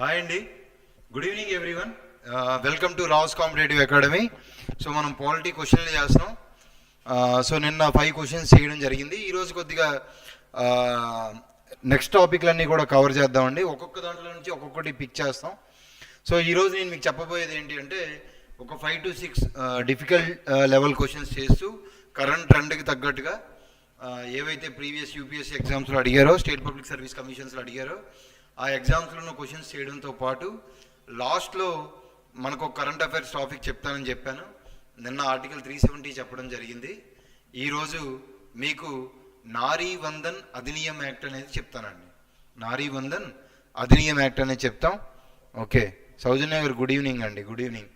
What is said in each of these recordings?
Hi అండి, good evening everyone. Welcome to Rao's competitive academy. So మనం polity క్వశ్చన్లు చేస్తున్నాం. సో నిన్న 5 క్వశ్చన్స్ చేయడం జరిగింది. ఈరోజు కొద్దిగా నెక్స్ట్ టాపిక్లన్నీ కూడా కవర్ చేద్దామండి. ఒక్కొక్క దాంట్లో నుంచి ఒక్కొక్కటి పిక్ చేస్తాం. సో ఈరోజు నేను మీకు చెప్పబోయేది ఏంటి అంటే ఒక 5 to 6 డిఫికల్ట్ లెవెల్ క్వశ్చన్స్ చేస్తూ కరెంట్ ట్రెండ్కి తగ్గట్టుగా ఏవైతే ప్రీవియస్ యూపీఎస్సీ ఎగ్జామ్స్లో అడిగారో, స్టేట్ పబ్లిక్ సర్వీస్ కమిషన్స్లో అడిగారో ఆ ఎగ్జామ్స్లో ఉన్న క్వశ్చన్స్ చేయడంతో పాటు లాస్ట్లో మనకు ఒక కరెంట్ అఫైర్స్ టాపిక్ చెప్తానని చెప్పాను. నిన్న ఆర్టికల్ 370 చెప్పడం జరిగింది. ఈరోజు మీకు నారీ వందన్ అధినియం యాక్ట్ అనేది చెప్తానండి. నారీ వందన్ అధినియం యాక్ట్ అనేది చెప్తాం. ఓకే, సౌజన్య గారు గుడ్ ఈవినింగ్ అండి. Good evening.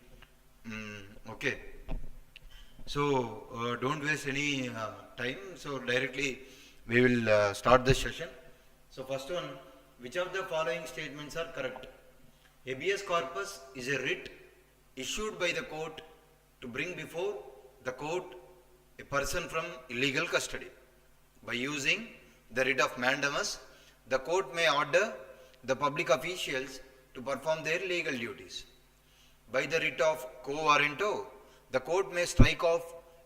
Okay, so don't waste any time. So directly we will start this session. So first one, which of the following statements are correct? Habeas corpus is a writ issued by the court to bring before the court a person from illegal custody. By using the writ of mandamus, the court may order the public officials to perform their legal duties. By the writ of quo warranto, the court may strike off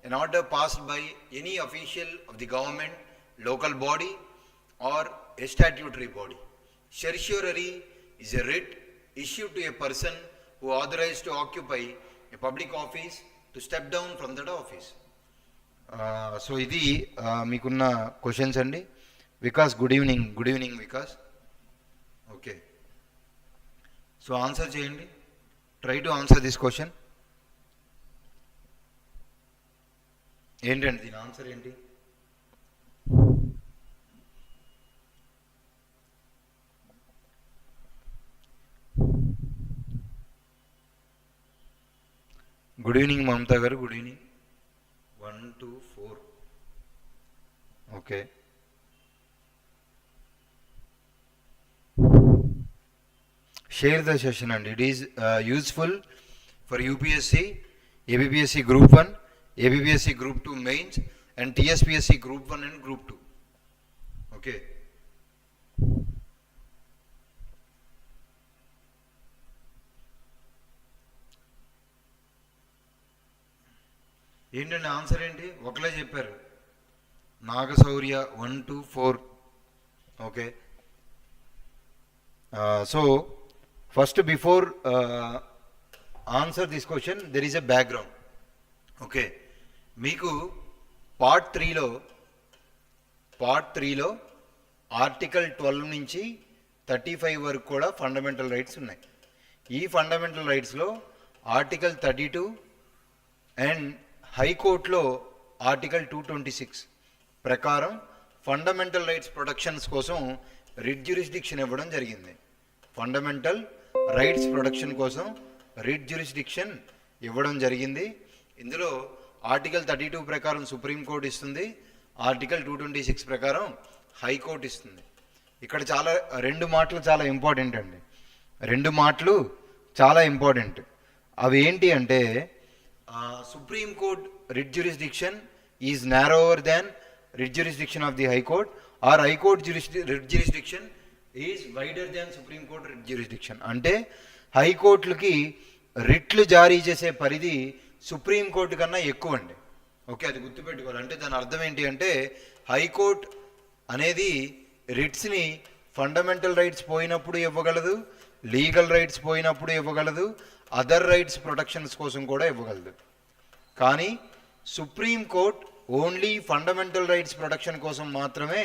an order passed by any official of the government, local body or a statutory body. Certiorari is a writ issued to a person who authorized to occupy a public office to step down from that office. So ఇది మీకున్న questions అండి. Vikas good evening. Good evening Vikas. Okay, so answer చేయండి. Try to answer this question. ఏంటండి దీని answer ఏంటి? Good evening Mamata గారు. Good evening. 1 2 4. Okay, share the session అండి. It is useful for UPSC, APSC Group-1, APPSC Group-2 mains and TSPSC Group-1 and Group-2. Okay, ఏంటండి answer ఏంటి? ఒకలే చెప్పారు. Nagashaurya 1 2 4. Okay, so first before answer this question there is a background. Okay, మీకు part 3లో article 12 నుంచి 35 వరకు కూడా fundamental rights ఉన్నాయి. ఈ ఫండమెంటల్ రైట్స్లో ఆర్టికల్ 32 అండ్ హైకోర్టులో ఆర్టికల్ 226 ప్రకారం ఫండమెంటల్ రైట్స్ ప్రొటెక్షన్స్ కోసం రిట్ జ్యూరిస్డిక్షన్ ఇవ్వడం జరిగింది. ఫండమెంటల్ రైట్స్ ప్రొటెక్షన్ కోసం రిట్ జ్యూరిస్డిక్షన్ ఇవ్వడం జరిగింది. ఇందులో ఆర్టికల్ 32 ప్రకారం సుప్రీంకోర్టు ఇస్తుంది, ఆర్టికల్ 226 ప్రకారం హైకోర్టు ఇస్తుంది. ఇక్కడ రెండు మాటలు చాలా ఇంపార్టెంట్ అండి. రెండు మాటలు చాలా ఇంపార్టెంట్. అవి ఏంటి అంటే Supreme Court writ jurisdiction is narrower than writ jurisdiction of the High Court, or High Court writ jurisdiction is wider than Supreme Court writ jurisdiction. అంటే హైకోర్టులకి రిట్లు జారీ చేసే పరిధి సుప్రీం కోర్టు కన్నా ఎక్కువ అండి. ఓకే, అది గుర్తుపెట్టుకోవాలి. అంటే దాని అర్థం ఏంటి అంటే హైకోర్టు అనేది రిట్స్ని ఫండమెంటల్ రైట్స్ పోయినప్పుడు ఇవ్వగలదు, లీగల్ రైట్స్ పోయినప్పుడు ఇవ్వగలదు, అదర్ రైట్స్ ప్రొటెక్షన్స్ కోసం కూడా ఇవ్వగలదు. కానీ supreme court only fundamental rights protection కోసం మాత్రమే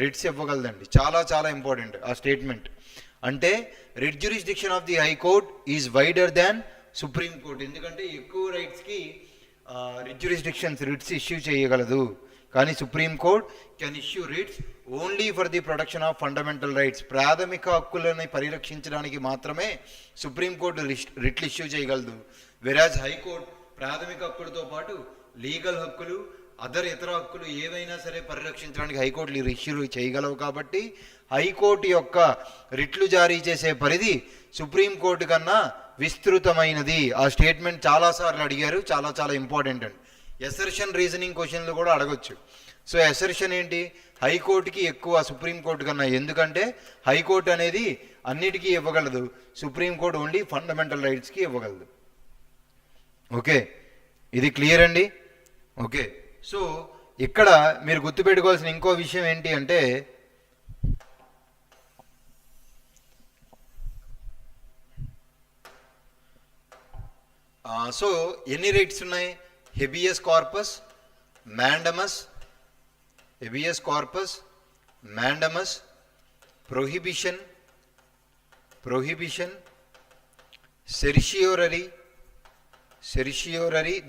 రిట్స్ ఇవ్వగలదండి. చాలా చాలా ఇంపార్టెంట్ ఆ స్టేట్మెంట్. అంటే writ jurisdiction of the high court is wider than supreme court. ఎందుకంటే ఎక్కువ రైట్స్కి రిట్ జ్యూరిస్డిక్షన్స్ రిట్స్ ఇష్యూ చేయగలదు. కానీ supreme court can issue writs only for the protection of fundamental rights. ప్రాథమిక హక్కులని పరిరక్షించడానికి మాత్రమే సుప్రీంకోర్టు రిట్లు ఇష్యూ చేయగలదు. వెరాజ్ హైకోర్టు ప్రాథమిక హక్కులతో పాటు లీగల్ హక్కులు, అదర్ ఇతర హక్కులు ఏవైనా సరే పరిరక్షించడానికి హైకోర్టులు ఇష్యూ చేయగలవు. కాబట్టి హైకోర్టు యొక్క రిట్లు జారీ చేసే పరిధి సుప్రీంకోర్టు కన్నా విస్తృతమైనది. ఆ స్టేట్మెంట్ చాలాసార్లు అడిగారు, చాలా చాలా ఇంపార్టెంట్ అండి. ఎసర్షన్ రీజనింగ్ క్వశ్చన్లు కూడా అడగొచ్చు. సో ఎసర్షన్ ఏంటి, హైకోర్టుకి ఎక్కువ సుప్రీంకోర్టు కన్నా, ఎందుకంటే హైకోర్టు అనేది అన్నిటికీ ఇవ్వగలదు, సుప్రీంకోర్టు ఓన్లీ ఫండమెంటల్ రైట్స్కి ఇవ్వగలదు. ఓకే, ఇది క్లియర్ అండి. ఓకే, సో ఇక్కడ మీరు గుర్తుపెట్టుకోవాల్సిన ఇంకో విషయం ఏంటి అంటే, సో ఎన్ని రైట్స్ ఉన్నాయి, habeas corpus, mandamus, habeas corpus, mandamus, prohibition, certiorari,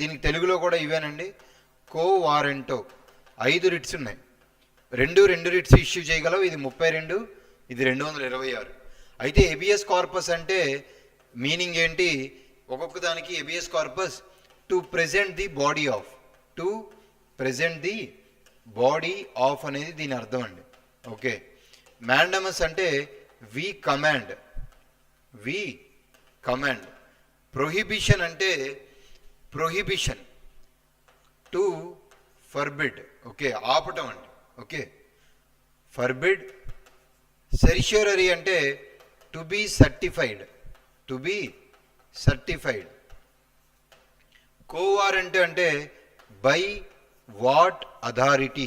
దీనికి తెలుగులో కూడా ఇవేనండి, కో వారెంటో. 5 రిట్స్ ఉన్నాయి. రెండు రిట్స్ ఇష్యూ చేయగలవు. ఇది 32, ఇది 226. అయితే హెబియస్ కార్పస్ అంటే మీనింగ్ ఏంటి, ఒక్కొక్క దానికి habeas corpus to present the body of అనేది దీని అర్థం అండి. ఓకే, మ్యాండమస్ అంటే వి కమాండ్. ప్రొహిబిషన్ అంటే ప్రొహిబిషన్ టు ఫర్బిడ్. ఓకే, ఆపటం అండి. Okay, forbid. సెరిషియోరరీ అంటే టు బి సర్టిఫైడ్. కోవారెంట్ అంటే బై వాట్ అథారిటీ.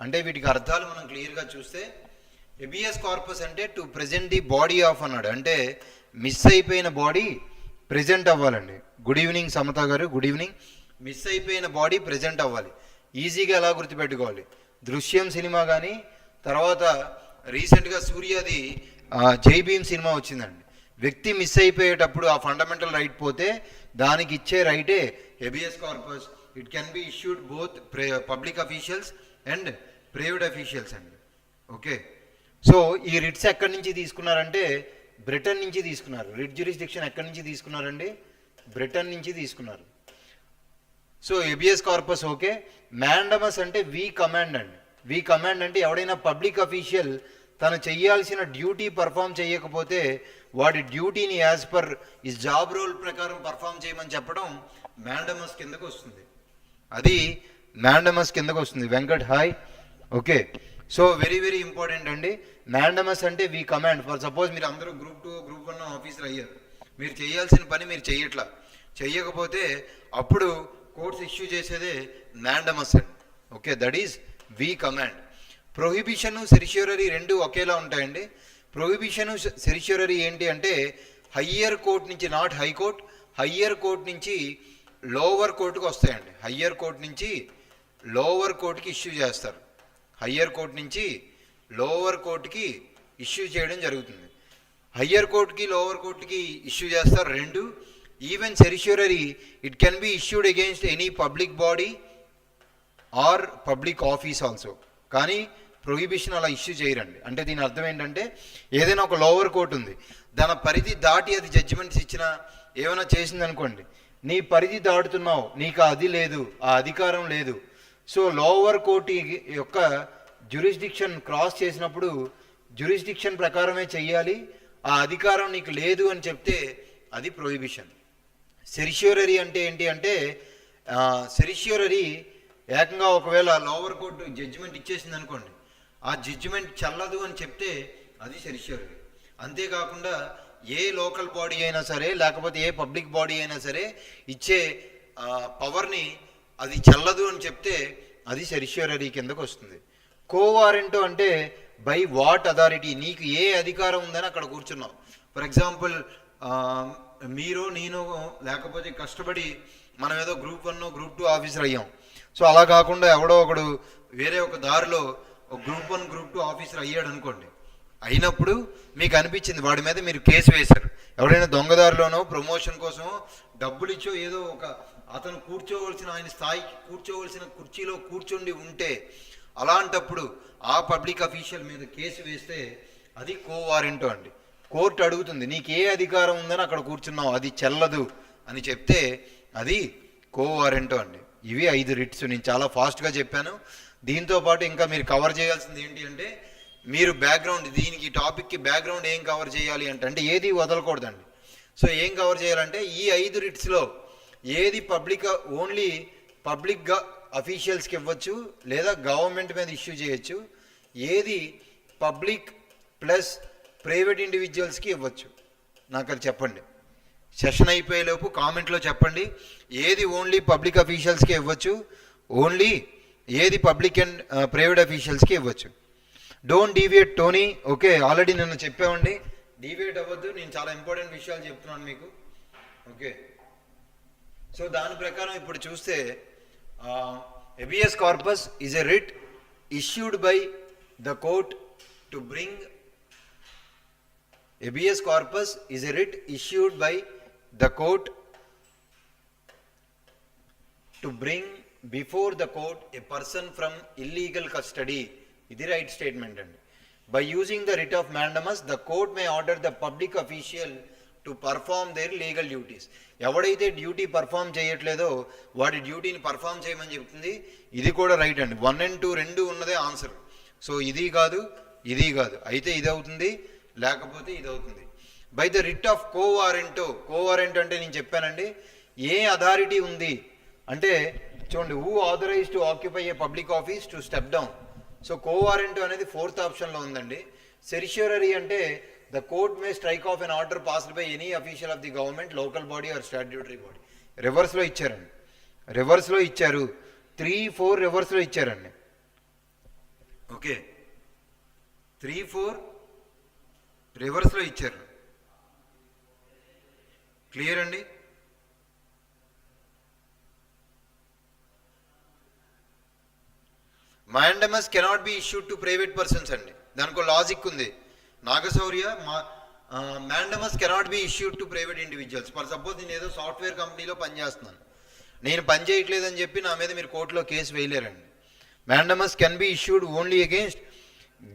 అంటే వీటికి అర్థాలు మనం క్లియర్గా చూస్తే, హెబియస్ కార్పస్ అంటే to present the body of అన్నాడు, అంటే మిస్ అయిపోయిన బాడీ ప్రెజెంట్ అవ్వాలండి. గుడ్ ఈవినింగ్ సమత గారు, గుడ్ ఈవినింగ్. మిస్ అయిపోయిన బాడీ ప్రెజెంట్ అవ్వాలి. ఈజీగా ఎలా గుర్తుపెట్టుకోవాలి, దృశ్యం సినిమా కానీ, తర్వాత రీసెంట్గా సూర్యది జై భీమ్ సినిమా వచ్చిందండి. వ్యక్తి మిస్ అయిపోయేటప్పుడు ఆ ఫండమెంటల్ రైట్ పోతే దానికి ఇచ్చే రైటే habeas corpus. It can be issued both public officials and private officials అండి. ఓకే, సో ఈ రిట్స్ ఎక్కడి నుంచి తీసుకున్నారంటే బ్రిటన్ నుంచి తీసుకున్నారు. రిట్ జ్యూరిస్డిక్షన్ ఎక్కడి నుంచి తీసుకున్నారండి, బ్రిటన్ నుంచి తీసుకున్నారు. So habeas corpus okay. Mandamus అంటే వి కమాండ్ అండి. వి కమాండ్ అంటే ఎవడైనా పబ్లిక్ అఫీషియల్ తను చెయ్యాల్సిన డ్యూటీ పర్ఫామ్ చేయకపోతే వాడి డ్యూటీని యాజ్ పర్ ఈ జాబ్ రోల్ ప్రకారం పర్ఫామ్ చేయమని చెప్పడం మ్యాండమస్ కిందకు వస్తుంది. అది మ్యాండమస్ కిందకు వస్తుంది. Venkat hi. Okay, so very important అండి. మ్యాండమస్ అంటే వి కమాండ్. ఫర్ సపోజ్ మీరు అందరూ గ్రూప్ 2, గ్రూప్ 1 ఆఫీసర్ అయ్యారు, మీరు చేయాల్సిన పని మీరు చెయ్యకపోతే అప్పుడు కోర్ట్స్ ఇష్యూ చేసేదే మ్యాండమస్ అండి. Okay, that is we command. Prohibition, certiorari రెండు ఒకేలా ఉంటాయండి. ప్రొహిబిషన్, సెరిషియోరరీ ఏంటి అంటే హయ్యర్ కోర్ట్ నుంచి, నాట్ హైకోర్ట్, హయ్యర్ కోర్ట్ నుంచి లోవర్ కోర్టుకు వస్తాయండి. హయ్యర్ కోర్ట్ నుంచి లోవర్ కోర్టుకి ఇష్యూ చేస్తారు. హయ్యర్ కోర్ట్ నుంచి లోవర్ కోర్టుకి ఇష్యూ చేయడం జరుగుతుంది. హయ్యర్ కోర్టుకి లోవర్ కోర్టుకి ఇష్యూ చేస్తారు రెండు. Even certiorari it can be issued against any public body or public office also. కానీ ప్రొహిబిషన్ అలా ఇష్యూ చేయరండి. అంటే దీని అర్థం ఏంటంటే ఏదైనా ఒక లోవర్ కోర్టు ఉంది, దాని పరిధి దాటి అది జడ్జిమెంట్స్ ఇచ్చినా ఏమైనా చేసింది అనుకోండి, నీ పరిధి దాటుతున్నావు, నీకు అది లేదు, ఆ అధికారం లేదు. సో లోవర్ కోర్టు యొక్క జ్యూరిస్డిక్షన్ క్రాస్ చేసినప్పుడు జ్యూరిస్డిక్షన్ ప్రకారమే చెయ్యాలి, ఆ అధికారం నీకు లేదు అని చెప్తే అది ప్రొహిబిషన్. సెరిషియోరరీ అంటే ఏంటి అంటే సెరిషియోరరీ ఏకంగా ఒకవేళ లోవర్ కోర్టు జడ్జిమెంట్ ఇచ్చేసింది అనుకోండి, ఆ జడ్జిమెంట్ చెల్లదు అని చెప్తే అది సెరిషియోరరీ. అంతేకాకుండా ఏ లోకల్ బాడీ అయినా సరే లేకపోతే ఏ పబ్లిక్ బాడీ అయినా సరే ఇచ్చే పవర్ని అది చెల్లదు అని చెప్తే అది సెరిషియోరరీ కిందకు వస్తుంది. కోవారెంటో అంటే బై వాట్ అథారిటీ, నీకు ఏ అధికారం ఉందని అక్కడ కూర్చున్నావు. ఫర్ ఎగ్జాంపుల్ మీరు నేను లేకపోతే కష్టపడి మనం ఏదో గ్రూప్ 1 గ్రూప్ 2 ఆఫీసర్ అయ్యాం. సో అలా కాకుండా ఎవడో ఒకడు వేరే ఒక దారిలో ఒక గ్రూప్ 1 గ్రూప్ 2 ఆఫీసర్ అయ్యాడు అనుకోండి, అయినప్పుడు మీకు అనిపించింది వాడి మీద మీరు కేసు వేశారు. ఎవడైనా దొంగదారిలోనో ప్రమోషన్ కోసమో డబ్బులు ఇచ్చో ఏదో ఒక అతను కూర్చోవలసిన ఆయన స్థాయికి కూర్చోవలసిన కుర్చీలో కూర్చుండి ఉంటే అలాంటప్పుడు ఆ పబ్లిక్ అఫీషియల్ మీద కేసు వేస్తే అది కోవారెంటో అండి. కోర్టు అడుగుతుంది నీకు ఏ అధికారం ఉందని అక్కడ కూర్చున్నావు, అది చెల్లదు అని చెప్తే అది కోవారెంటో అండి. ఇవి 5 రిట్స్. నేను చాలా ఫాస్ట్గా చెప్పాను. దీంతో పాటు ఇంకా మీరు కవర్ చేయాల్సింది ఏంటి అంటే మీరు బ్యాక్గ్రౌండ్, దీనికి టాపిక్కి బ్యాక్గ్రౌండ్ ఏం కవర్ చేయాలి అంటే ఏది వదలకూడదండి. సో ఏం కవర్ చేయాలంటే ఈ 5 రిట్స్లో ఏది ఓన్లీ పబ్లిక్గా అఫీషియల్స్కి ఇవ్వచ్చు లేదా గవర్నమెంట్ మీద ఇష్యూ చేయొచ్చు, ఏది పబ్లిక్ ప్లస్ ప్రైవేట్ ఇండివిజువల్స్కి ఇవ్వచ్చు. నాకు అది చెప్పండి. సెషన్ అయిపోయేలోపు కామెంట్లో చెప్పండి ఏది ఓన్లీ పబ్లిక్ అఫీషియల్స్కి ఇవ్వచ్చు, ఓన్లీ ఏది పబ్లిక్ అండ్ ప్రైవేట్ అఫీషియల్స్కి ఇవ్వచ్చు. Don't deviate Tony. Okay, already నిన్న చెప్పామండి, డీవియేట్ అవ్వద్దు. నేను చాలా ఇంపార్టెంట్ విషయాలు చెప్తున్నాను మీకు. ఓకే, సో దాని ప్రకారం ఇప్పుడు చూస్తే habeas corpus is a writ issued by the court to bring habeas corpus is a writ issued by the court to bring before the court a person from illegal custody. Idi right statement and by using the writ of mandamus the court may order the public official to perform their legal duties. ఎవడైతే duty perform చేయట్లేదో వాడి డ్యూటీని perform చేయమని చెప్తుంది. ఇది కూడా right అండి. 1 and 2 రెండు ఉన్నదే ఆన్సర్. సో ఇది కాదు ఇది కాదు, అయితే ఇది అవుతుంది లేకపోతే ఇది అవుతుంది. By the writ of quo warranto. Quo warrant అంటే నేను చెప్పానండి ఏ అథారిటీ ఉంది అంటే చూడండి, who authorised to occupy a public office to step down. So quo warranto అనేది 4th ఆప్షన్లో ఉందండి. సెరిష్యూరరీ అంటే the court may strike off an order passed by any official of the government, local body or statutory body. రివర్స్లో ఇచ్చారండి, రివర్స్లో ఇచ్చారు. 3, 4 రివర్స్లో ఇచ్చారండి. ఓకే, 3, 4 రివర్స్లో ఇచ్చారు. క్లియర్ అండి. mandamus cannot be issued to private persons అండి. దానికి లాజిక్ ఉంది. Nagashaurya mandamus cannot be issued to private individuals. For suppose నేను ఏదో సాఫ్ట్వేర్ కంపెనీలో పనిచేస్తున్నాను, నేను పని చేయట్లేదని చెప్పి నా మీద మీరు కోర్టులో కేసు వేయలేరండి. mandamus can be issued only against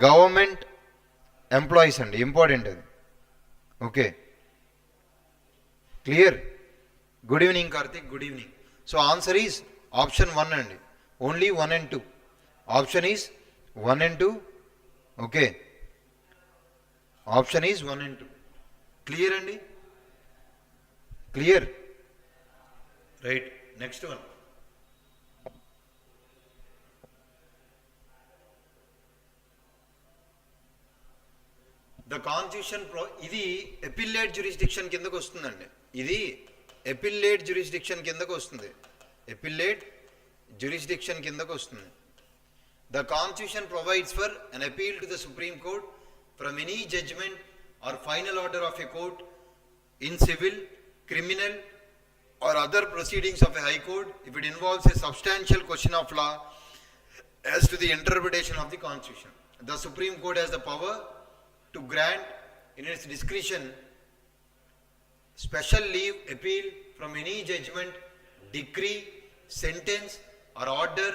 government employees అండి. ఇంపార్టెంట్ అది. Okay, clear. Good evening Karthik, good evening. So answer is option 1 అండి. Only 1 and 2. Option is 1 and 2. Okay, option is 1 and 2. Clear అండి, clear. Right, next one. The constitution ఇది appellate jurisdiction కిందకు వస్తుందండి. ఇది appellate jurisdiction కిందకు వస్తుంది. ఎపిల్లేట్ jurisdiction కిందకు వస్తుంది. The constitution provides for an appeal to the supreme court from any judgment or final order of a court in civil, criminal or other proceedings of a high court if it involves a substantial question of law as to the interpretation of the constitution. The Supreme Court has the power to grant in its discretion special leave appeal from any judgment, decree, sentence or order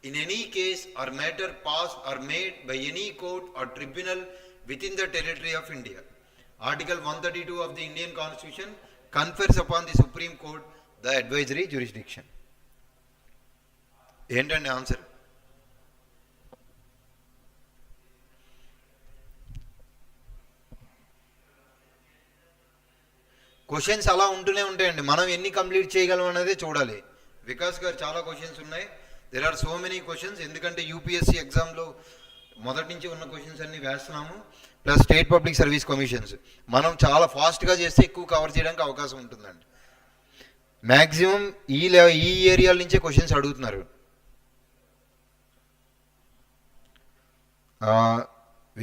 in any case or matter passed or made by any court or tribunal within the territory of India. Article 132 of the Indian Constitution confers upon the Supreme Court the advisory jurisdiction. ఏంటండి answer? Questions అలా ఉంటూనే ఉంటాయండి. మనం ఎన్ని complete చేయగలం అనేది చూడాలి. వికాస్ గారు చాలా క్వశ్చన్స్ ఉన్నాయి. There are so many questions. ఎందుకంటే యూపీఎస్సీ ఎగ్జామ్లో మొదటి నుంచి ఉన్న క్వశ్చన్స్ అన్ని వేస్తున్నాము. Plus state public service commissions మనం చాలా ఫాస్ట్గా చేస్తే ఎక్కువ కవర్ చేయడానికి అవకాశం ఉంటుందండి. మ్యాక్సిమం ఈ ఏరియాల నుంచే క్వశ్చన్స్ అడుగుతున్నారు.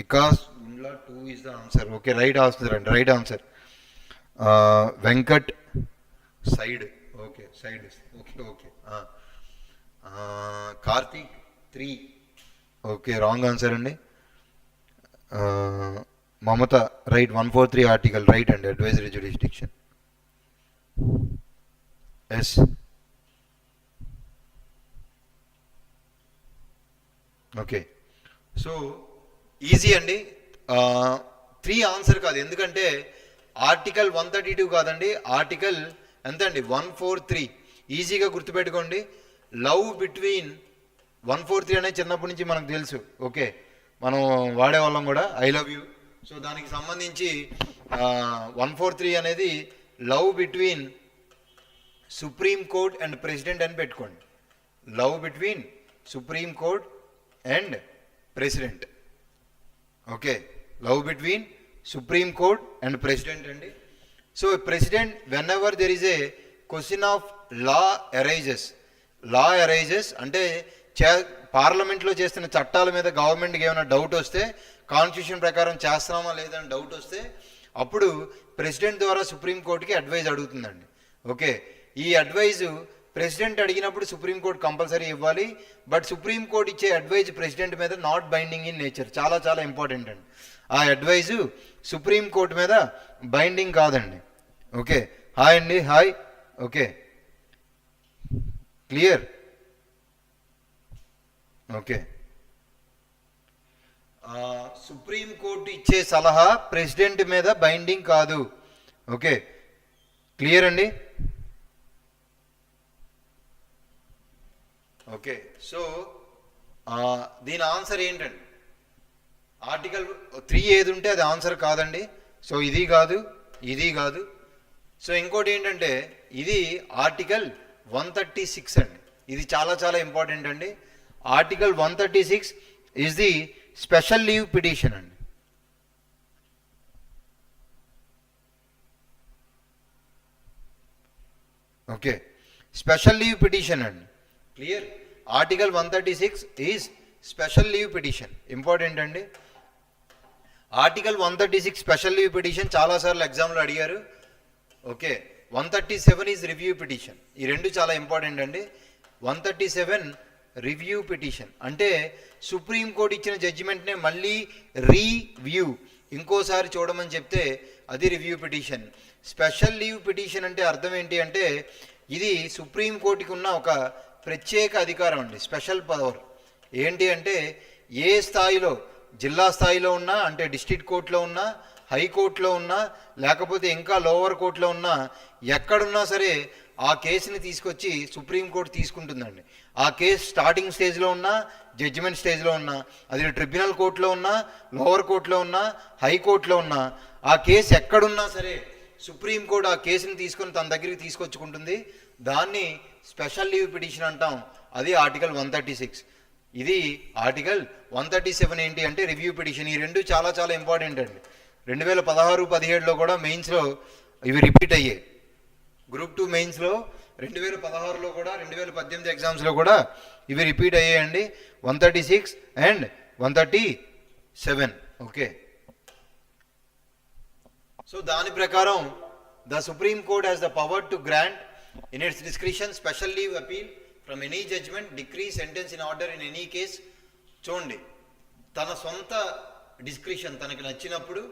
Vikas 2 is the answer. Okay, right answer అండి, right answer. Venkat side. Okay, side. Okay okay. Karthik 3. Okay, wrong answer అండి. మమత రైట్. 143 ఆర్టికల్ రైట్ అండి. Advisory jurisdiction. Yes. Okay, so easy అండి. 3 ఆన్సర్ కాదు, ఎందుకంటే ఆర్టికల్ 132 కాదండి, ఆర్టికల్ ఎంత అండి 143. ఈజీగా గుర్తుపెట్టుకోండి. లవ్ బిట్వీన్ 143 అనేది చిన్నప్పటి నుంచి మనకు తెలుసు. ఓకే, మనం వాడేవాళ్ళం కూడా. ఐ లవ్ యూ, సో దానికి సంబంధించి 143 అనేది love between supreme court and president అని పెట్టుకోండి. Love between supreme court and president. Okay, love between supreme court and president అండి. So president whenever there is a question of law arises అంటే పార్లమెంట్లో చేస్తున్న చట్టాల మీద గవర్నమెంట్కి ఏమైనా డౌట్ వస్తే, కాన్స్టిట్యూషన్ ప్రకారం చేస్తున్నామా లేదని డౌట్ వస్తే అప్పుడు ప్రెసిడెంట్ ద్వారా సుప్రీంకోర్టుకి అడ్వైజ్ అడుగుతుందండి. ఓకే, ఈ అడ్వైజ్ ప్రెసిడెంట్ అడిగినప్పుడు సుప్రీంకోర్టు కంపల్సరీ ఇవ్వాలి. బట్ సుప్రీంకోర్టు ఇచ్చే అడ్వైజ్ ప్రెసిడెంట్ మీద నాట్ బైండింగ్ ఇన్ నేచర్. చాలా చాలా ఇంపార్టెంట్ అండి. ఆ అడ్వైజు సుప్రీంకోర్టు మీద బైండింగ్ కాదండి. ఓకే, హాయ్ అండి, hi. Okay, clear. Okay, supreme court ఇచ్చే సలహా ప్రెసిడెంట్ మీద బైండింగ్ కాదు. ఓకే, క్లియర్ అండి. ఓకే, సో దీని ఆన్సర్ ఏంటండి? ఆర్టికల్ 3 ఏది ఉంటే అది ఆన్సర్ కాదండి. సో ఇది కాదు, ఇది కాదు. సో ఇంకోటి ఏంటంటే ఇది ఆర్టికల్ 136 అండి. ఇది చాలా చాలా ఇంపార్టెంట్ అండి. Article 136 is the special leave petition అండి. ఓకే, స్పెషల్ లీవ్ పిటిషన్ అండి. Clear. Article 136 is special leave petition. Important అండి. ఆర్టికల్ 136 స్పెషల్ లీవ్ పిటిషన్ చాలాసార్లు ఎగ్జామ్లో అడిగారు. Okay, 137 is review petition. ఈ రెండు చాలా ఇంపార్టెంట్ అండి. 137 రివ్యూ పిటిషన్ అంటే సుప్రీంకోర్టు ఇచ్చిన జడ్జిమెంట్నే మళ్ళీ రీవ్యూ ఇంకోసారి చూడమని చెప్తే అది review petition. Special leave petition అంటే అర్థం ఏంటి అంటే ఇది సుప్రీంకోర్టుకి ఉన్న ఒక ప్రత్యేక అధికారం అండి, స్పెషల్ పవర్. ఏంటి అంటే ఏ స్థాయిలో, జిల్లా స్థాయిలో ఉన్నా అంటే డిస్ట్రిక్ట్ కోర్టులో ఉన్నా, హైకోర్టులో ఉన్నా, లేకపోతే ఇంకా లోవర్ కోర్టులో ఉన్నా, ఎక్కడున్నా సరే ఆ కేసుని తీసుకొచ్చి సుప్రీంకోర్టు తీసుకుంటుందండి. ఆ కేసు స్టార్టింగ్ స్టేజ్లో ఉన్నా, జడ్జిమెంట్ స్టేజ్లో ఉన్నా, అది ట్రిబ్యునల్ కోర్టులో ఉన్నా, లోవర్ కోర్టులో ఉన్నా, హైకోర్టులో ఉన్నా, ఆ కేసు ఎక్కడున్నా సరే సుప్రీంకోర్టు ఆ కేసుని తీసుకొని తన దగ్గరికి తీసుకొచ్చుకుంటుంది. దాన్ని స్పెషల్ లీవ్ పిటిషన్ అంటాం. అది ఆర్టికల్ 136. ఇది ఆర్టికల్ 137 ఏంటి అంటే రివ్యూ పిటిషన్. ఈ రెండు చాలా చాలా ఇంపార్టెంట్ అండి. 2016-17లో కూడా మెయిన్స్లో ఇవి రిపీట్ అయ్యాయి. గ్రూప్ 2 మెయిన్స్లో 2016లో కూడా, 2018 ఎగ్జామ్స్లో కూడా ఇవి రిపీట్ అయ్యాయండి. 136 అండ్ 137. ఓకే, సో దాని ప్రకారం the supreme court has the power to grant in its discretion special leave appeal from any judgment, decree, sentence in order in any case. చూడండి, తన సొంత డిస్క్రిషన్ తనకి నచ్చినప్పుడు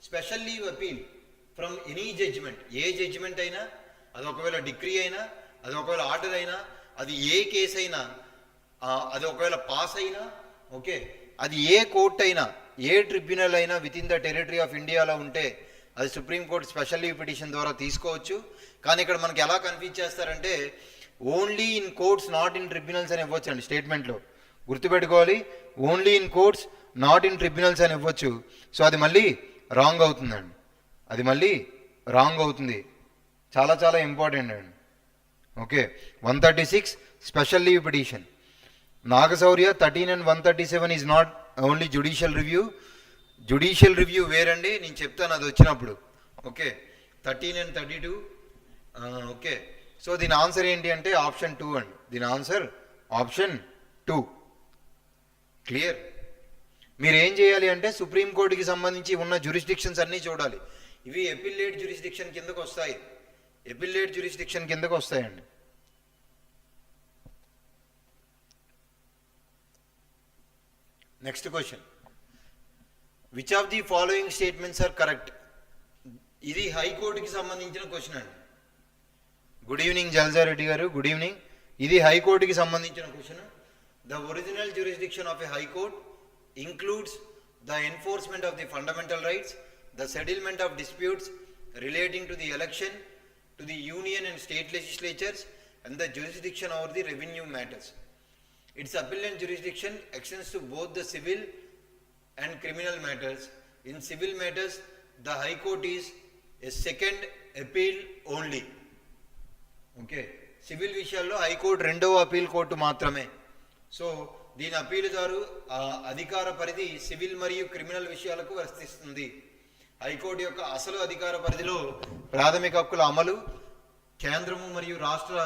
special leave appeal from any judgment, ఏ judgment అయినా, అది ఒకవేళ decree అయినా, అది ఒకవేళ ఆర్డర్ అయినా, అది ఏ కేసు అయినా, అది ఒకవేళ పాస్ అయినా, ఓకే, అది ఏ కోర్ట్ అయినా, ఏ ట్రిబ్యునల్ అయినా with in the territory of ఇండియాలో ఉంటే అది సుప్రీంకోర్టు స్పెషల్ లీవ్ పిటిషన్ ద్వారా తీసుకోవచ్చు. కానీ ఇక్కడ మనకి ఎలా కన్ఫ్యూజ్ చేస్తారంటే only in courts not in tribunals అని ఇవ్వచ్చు అండి. స్టేట్మెంట్లో గుర్తుపెట్టుకోవాలి, only in courts not in tribunals అని ఇవ్వచ్చు. సో అది మళ్ళీ రాంగ్ అవుతుందండి, అది మళ్ళీ రాంగ్ అవుతుంది. చాలా చాలా ఇంపార్టెంట్ అండి. Okay, 136 special leave petition. Nagashaurya 13 and 137 is not only judicial review. Judicial review వేరండి, నేను చెప్తాను అది వచ్చినప్పుడు. Okay, 13 and 32. ఓకే, సో దీని ఆన్సర్ ఏంటి అంటే ఆప్షన్ 2 అండి. దీని ఆన్సర్ ఆప్షన్ 2. క్లియర్. మీరు ఏం చేయాలి అంటే సుప్రీంకోర్టుకి సంబంధించి ఉన్న జ్యూరిస్డిక్షన్స్ అన్నీ చూడాలి. ఇవి ఎపిల్లేట్ జ్యూరిస్డిక్షన్ కిందకు వస్తాయి, ఎపిల్లేట్ జ్యూరిస్డిక్షన్ కిందకు వస్తాయండి. Next question, which of the following statements are correct? ఇది హైకోర్టుకి సంబంధించిన క్వశ్చన్ అండి. గుడ్ ఈవినింగ్ జల్జారెడ్డి గారు, గుడ్ ఈవినింగ్. ఇది హైకోర్టుకి సంబంధించిన question. The original jurisdiction of a high court includes the enforcement of the fundamental rights, the settlement of disputes relating to the election, to the union and state legislatures, and the jurisdiction over the revenue matters. Its appellate jurisdiction extends to both the civil and criminal matters. In civil matters the high court is a second appeal only. Okay, civil విషయాల్లో high court రెండవ appeal court మాత్రమే. So దీని అపీలుదారు అధికార పరిధి civil మరియు criminal విషయాలకు వర్తిస్తుంది. High court యొక్క అసలు అధికార పరిధిలో ప్రాథమిక హక్కుల అమలు, కేంద్రము మరియు రాష్ట్ర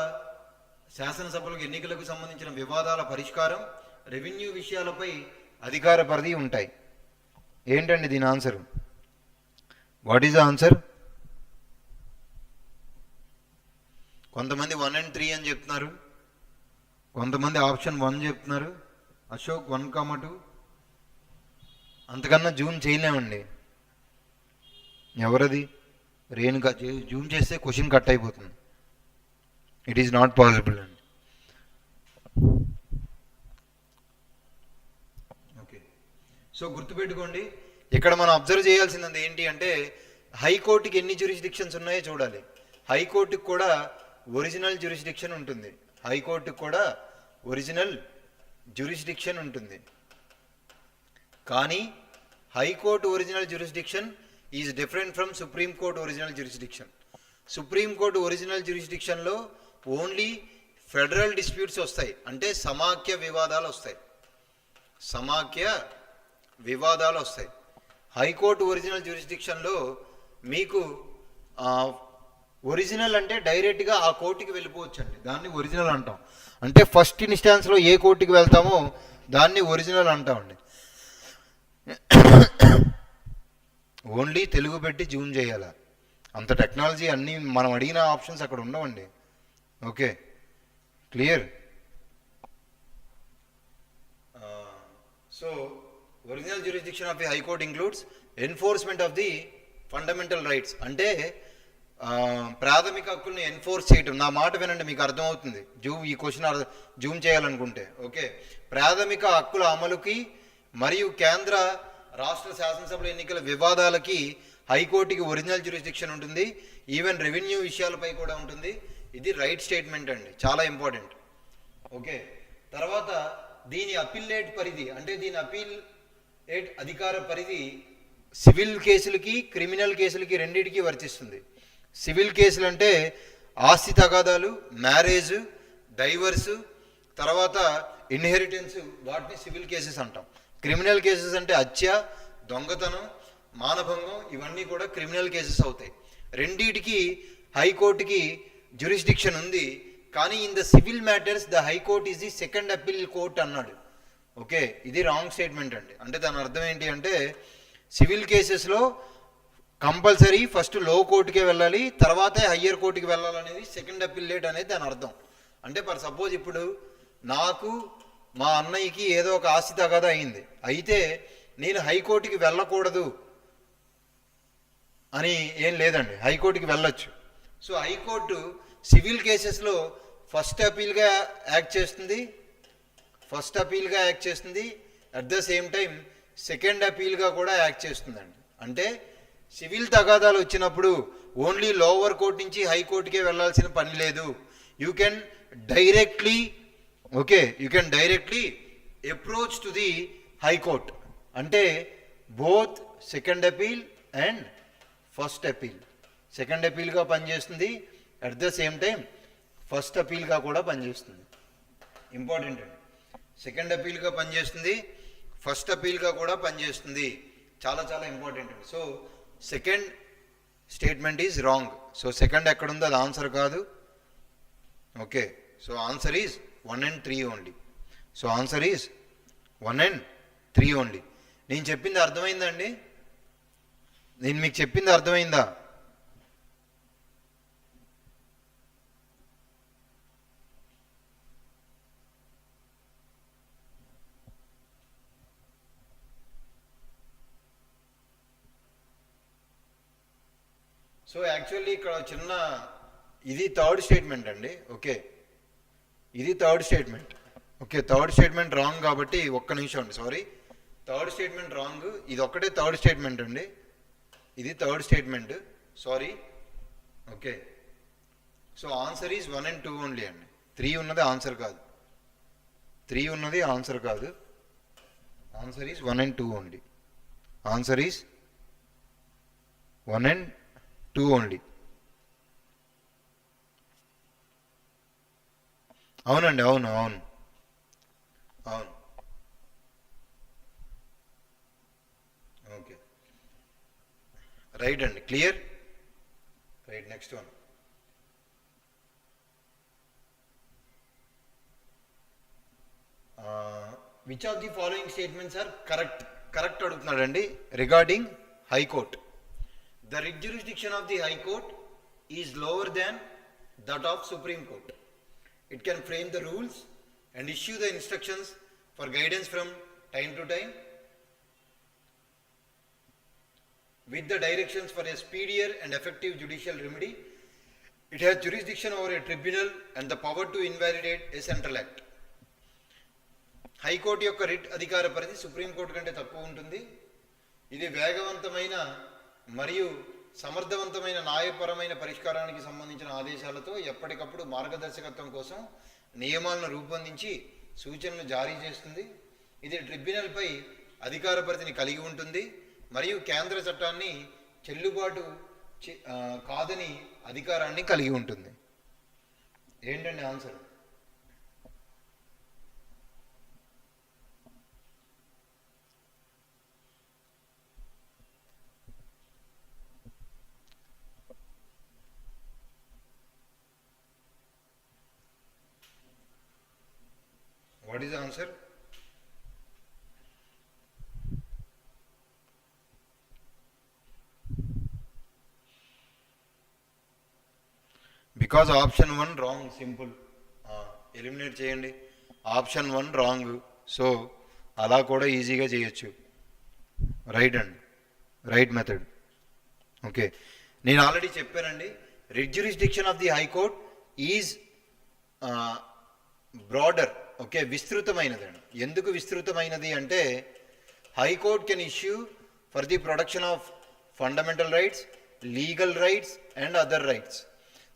శాసనసభలకు ఎన్నికలకు సంబంధించిన వివాదాల పరిష్కారం, రెవెన్యూ విషయాలపై అధికార పరిధి ఉంటాయి. ఏంటండి దీని answer? What is the answer? కొంతమంది 1 and 3 అని చెప్తున్నారు, కొంతమంది ఆప్షన్ 1 చెప్తున్నారు. అశోక్ 1, 2. అంతకన్నా జూమ్ చేయలేమండి. ఎవరది? రేణుక. జూమ్ చేస్తే క్వశ్చన్ కట్ అయిపోతుంది. ఇట్ ఈస్ నాట్ పాసిబుల్ అండి. ఓకే, సో గుర్తుపెట్టుకోండి, ఇక్కడ మనం అబ్జర్వ్ చేయాల్సింది ఏంటి అంటే హైకోర్టుకి ఎన్ని జ్యూరిస్డిక్షన్స్ ఉన్నాయో చూడాలి. హైకోర్టుకి కూడా ఒరిజినల్ జ్యూరిస్డిక్షన్ ఉంటుంది. హైకోర్టుకు కూడా ఒరిజినల్ జ్యూరిస్డిక్షన్ ఉంటుంది. కానీ high court original jurisdiction is different from supreme court original jurisdiction. Supreme court original జ్యూరిస్డిక్షన్లో ఓన్లీ ఫెడరల్ డిస్ప్యూట్స్ వస్తాయి, అంటే సమాఖ్య వివాదాలు వస్తాయి. సమాఖ్య వివాదాలు వస్తాయి. హైకోర్టు ఒరిజినల్ జ్యూరిస్డిక్షన్లో మీకు ఒరిజినల్ అంటే డైరెక్ట్గా ఆ కోర్టుకి వెళ్ళిపోవచ్చు అండి, దాన్ని ఒరిజినల్ అంటాం. అంటే ఫస్ట్ ఇన్స్టాన్స్లో ఏ కోర్టుకి వెళ్తామో దాన్ని ఒరిజినల్ అంటామండి. ఓన్లీ తెలుగు పెట్టి జూమ్ చేయాలా, అంత టెక్నాలజీ అన్నీ మనం అడిగిన ఆప్షన్స్ అక్కడ ఉండవండి. Okay, clear? So original jurisdiction of the high court includes enforcement of the fundamental rights. అంటే ప్రాథమిక హక్కుల్ని ఎన్ఫోర్స్ చేయటం. నా మాట వినండి, మీకు అర్థమవుతుంది. ఈ క్వశ్చన్ జూమ్ చేయాలనుకుంటే. ఓకే, ప్రాథమిక హక్కుల అమలుకి మరియు కేంద్ర రాష్ట్ర శాసనసభల ఎన్నికల వివాదాలకి హైకోర్టుకి ఒరిజినల్ జ్యూరిస్డిక్షన్ ఉంటుంది. ఈవెన్ రెవెన్యూ విషయాలపై కూడా ఉంటుంది. ఇది రైట్ స్టేట్మెంట్ అండి, చాలా ఇంపార్టెంట్. ఓకే, తర్వాత దీని అపిల్లేట్ పరిధి, అంటే దీని అపీలేట్ అధికార పరిధి సివిల్ కేసులకి క్రిమినల్ కేసులకి రెండింటికి వర్తిస్తుంది. సివిల్ కేసులు అంటే ఆస్తి తగాదాలు, మ్యారేజ్, డైవర్స్, తర్వాత ఇన్హెరిటెన్స్, వాటిని సివిల్ కేసెస్ అంటాం. క్రిమినల్ కేసెస్ అంటే హత్య, దొంగతనం, మానభంగం, ఇవన్నీ కూడా క్రిమినల్ కేసెస్ అవుతాయి. రెండిటికి హైకోర్టుకి జ్యూరిస్డిక్షన్ ఉంది. కానీ in the civil matters the high court is the second appeal court అన్నాడు. ఓకే, ఇది రాంగ్ స్టేట్మెంట్ అండి. అంటే దాని అర్థం ఏంటి అంటే సివిల్ కేసెస్లో కంపల్సరీ ఫస్ట్ లో కోర్టుకే వెళ్ళాలి, తర్వాతే హయ్యర్ కోర్టుకి వెళ్ళాలనేది సెకండ్ అపీలేట్ అనేది దాని అర్థం. అంటే ఫర్ సపోజ్ ఇప్పుడు నాకు మా అన్నయ్యకి ఏదో ఒక ఆస్తి తగాదా అయింది, అయితే నేను హైకోర్టుకి వెళ్ళకూడదు అని ఏం లేదండి, హైకోర్టుకి వెళ్ళొచ్చు. సో హైకోర్టు సివిల్ కేసెస్లో ఫస్ట్ అపీల్గా యాక్ట్ చేస్తుంది, at the same time second అపీల్గా కూడా యాక్ట్ చేస్తుందండి. అంటే సివిల్ తగాదాలు వచ్చినప్పుడు ఓన్లీ లోవర్ కోర్ట్ నుంచి హైకోర్టుకే వెళ్ళాల్సిన పని లేదు. You can directly approach to the high court. అంటే both second appeal and first appeal. Second అపీల్గా పనిచేస్తుంది, at the same time first అపీల్గా కూడా పనిచేస్తుంది. ఇంపార్టెంట్ అండి, సెకండ్ అపీల్గా పనిచేస్తుంది, ఫస్ట్ అపీల్గా కూడా పనిచేస్తుంది. చాలా చాలా ఇంపార్టెంట్ అండి. So second statement is wrong. So second ఎక్కడుందో అది ఆన్సర్ కాదు. Okay, so answer is 1 and 3 only. So answer is 1 and 3 only. నేను చెప్పింది అర్థమైందా అండి? నేను మీకు చెప్పింది అర్థమైందా? సో యాక్చువల్లీ ఇక్కడ చిన్న ఇది థర్డ్ స్టేట్మెంట్ అండి. ఓకే, ఇది third statement. Okay, third statement wrong కాబట్టి ఒక్క నిమిషం అండి, సారీ, థర్డ్ స్టేట్మెంట్ రాంగ్. ఇది ఒక్కటే థర్డ్ స్టేట్మెంట్ అండి, ఇది third statement, sorry. Okay, so answer is 1 and 2 only అండి. 3 ఉన్నది ఆన్సర్ కాదు, 3 ఉన్నది ఆన్సర్ కాదు. Answer is 1 and 2 only. Answer is 1 and 2 only. అవునండి, అవును అవును అవును. ఓకే, రైట్ అండి, clear. Right, next one. Which of the following statements are correct? Correct అడుగుతున్నాడండి regarding high court. The writ jurisdiction of the High Court is lower than that of Supreme Court. It can frame the rules and issue the instructions for guidance from time to time with the directions for a speedier and effective judicial remedy. It has jurisdiction over a tribunal and the power to invalidate a central act. High court యొక్క writ అధికార పరిధి supreme court కంటే తక్కువ ఉంటుంది. ఇది వేగవంతమైన మరియు సమర్థవంతమైన న్యాయపరమైన పరిష్కారానికి సంబంధించిన ఆదేశాలతో ఎప్పటికప్పుడు మార్గదర్శకత్వం కోసం నియమాలను రూపొందించి సూచనలు జారీ చేస్తుంది. ఇది ట్రిబ్యునల్పై అధికార పరిధిని కలిగి ఉంటుంది మరియు కేంద్ర చట్టాన్ని చెల్లుబాటు కాదని అధికారాన్ని కలిగి ఉంటుంది. ఏంటండి answer? What is the answer? Because option 1 wrong, simple. Eliminate చేయండి. ఆప్షన్ 1 రాంగ్, సో అలా కూడా ఈజీగా చేయొచ్చు. రైట్ అండి, రైట్ మెథడ్. ఓకే, నేను ఆల్రెడీ చెప్పానండి writ jurisdiction of the high court is broader. Okay, విస్తృతమైనదండి. ఎందుకు విస్తృతమైనది అంటే high court can issue for the protection of fundamental rights, legal rights and other rights.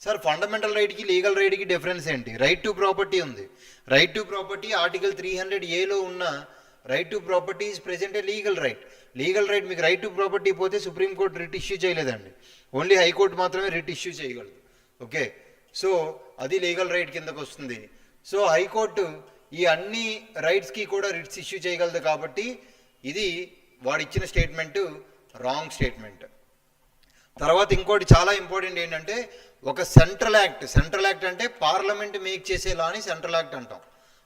Sir, fundamental రైట్కి లీగల్ రైట్కి డిఫరెన్స్ ఏంటి? రైట్ టు ప్రాపర్టీ ఉంది. Right to property article 300A ఉన్న right to property is present a legal right. Legal right, మీకు right to property పోతే supreme court writ issue చేయలేదండి, only high court మాత్రమే writ issue చేయగలదు. ఓకే, సో అది legal right కిందకు వస్తుంది. సో హైకోర్టు ఈ అన్ని రైట్స్కి కూడా రిట్స్ ఇష్యూ చేయగలదు కాబట్టి ఇది వాడిచ్చిన స్టేట్మెంటు రాంగ్ స్టేట్మెంట్. తర్వాత ఇంకోటి చాలా ఇంపార్టెంట్ ఏంటంటే ఒక సెంట్రల్ యాక్ట్ అంటే పార్లమెంట్ మేక్ చేసే లాని సెంట్రల్ యాక్ట్ అంటాం.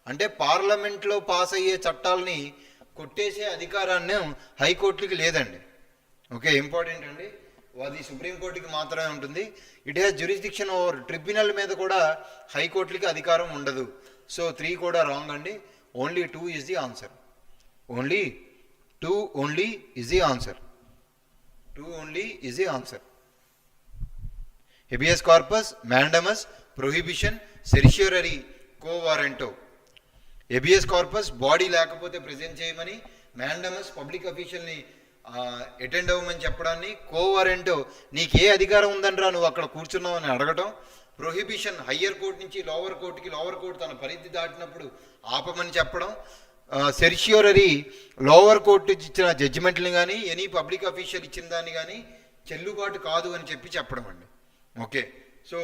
అంటే పార్లమెంట్లో పాస్ అయ్యే చట్టాలని కొట్టేసే అధికారాన్ని హైకోర్టుకి లేదండి. ఓకే, ఇంపార్టెంట్ అండి, అది సుప్రీంకోర్టుకి మాత్రమే ఉంటుంది. It has jurisdiction over tribunal మీద కూడా హైకోర్టులకి అధికారం ఉండదు. సో 3 కూడా రాంగ్ అండి. Only 2 is the answer. Only 2 is the answer. 2 is the answer. Habeas corpus, mandamus, prohibition, certiorari, quo warranto. Habeas corpus body లేకపోతే ప్రెజెంట్ చేయమని, మ్యాండమస్ పబ్లిక్ అఫీషియల్ని attend అవ్వమని చెప్పడాన్ని, కో వారెంటో నీకు ఏ అధికారం ఉందనరా నువ్వు అక్కడ కూర్చున్నావు అని అడగటం, ప్రొహిబిషన్ హయ్యర్ కోర్టు నుంచి లోవర్ కోర్టుకి, లోవర్ కోర్టు తన పరిధి దాటినప్పుడు ఆపమని చెప్పడం, సెరిష్యూరరీ లోవర్ కోర్టు ఇచ్చిన జడ్జిమెంట్ని కానీ ఎనీ పబ్లిక్ అఫీషియల్ ఇచ్చిన దాన్ని కానీ చెల్లుబాటు కాదు అని చెప్పడం అండి. Okay, so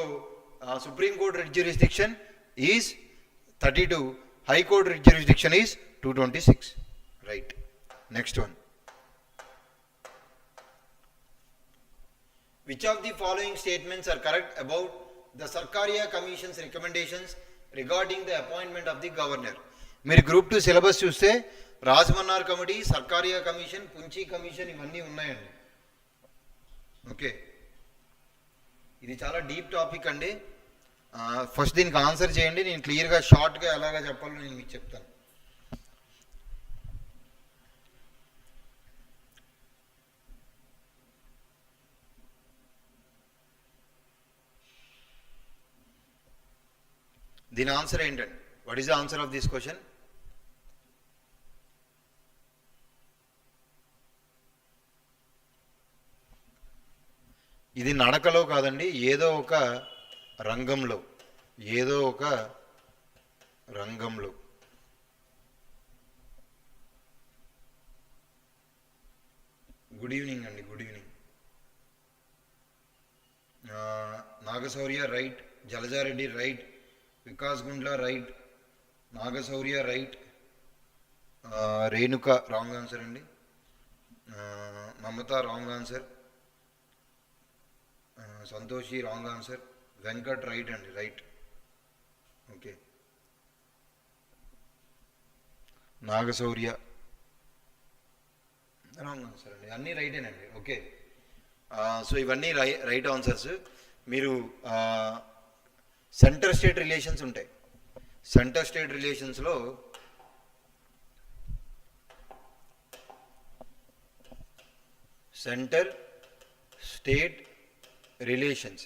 supreme court writ jurisdiction is 32, high court writ jurisdiction is 226. Right, next one. Which of the following statements are correct about the Sarkaria Commission's recommendations regarding the appointment of the governor? మీరు group 2 syllabus చూస్తే Rajamannar committee, Sarkaria commission, Punchhi commission ఇవన్నీ ఉన్నాయండి. Okay, ఇది చాలా deep topic అండి. First దీనికి answer చేయండి, నేను క్లియర్గా షార్ట్గా ఎలాగా చెప్పాలో నేను మీకు చెప్తాను. దీని ఆన్సర్ ఏంటండి? What is the answer of this question? ఇది నడకలో కాదండి, ఏదో ఒక రంగంలో, ఏదో ఒక రంగంలో. గుడ్ ఈవినింగ్ అండి, good evening. Nagashaurya right, Jalaja Reddy right, Vikas Gundla right, Nagashaurya right, Renuka wrong answer అండి, Mamata wrong answer, Santoshi wrong answer, Venkat right అండి, right. Okay, Nagashaurya wrong answer అండి, అన్నీ రైటేనండి. ఓకే, సో ఇవన్నీ రైట్ ఆన్సర్స్. మీరు సెంటర్ స్టేట్ రిలేషన్స్ ఉంటాయి. సెంటర్ స్టేట్ రిలేషన్స్లో centre state relations,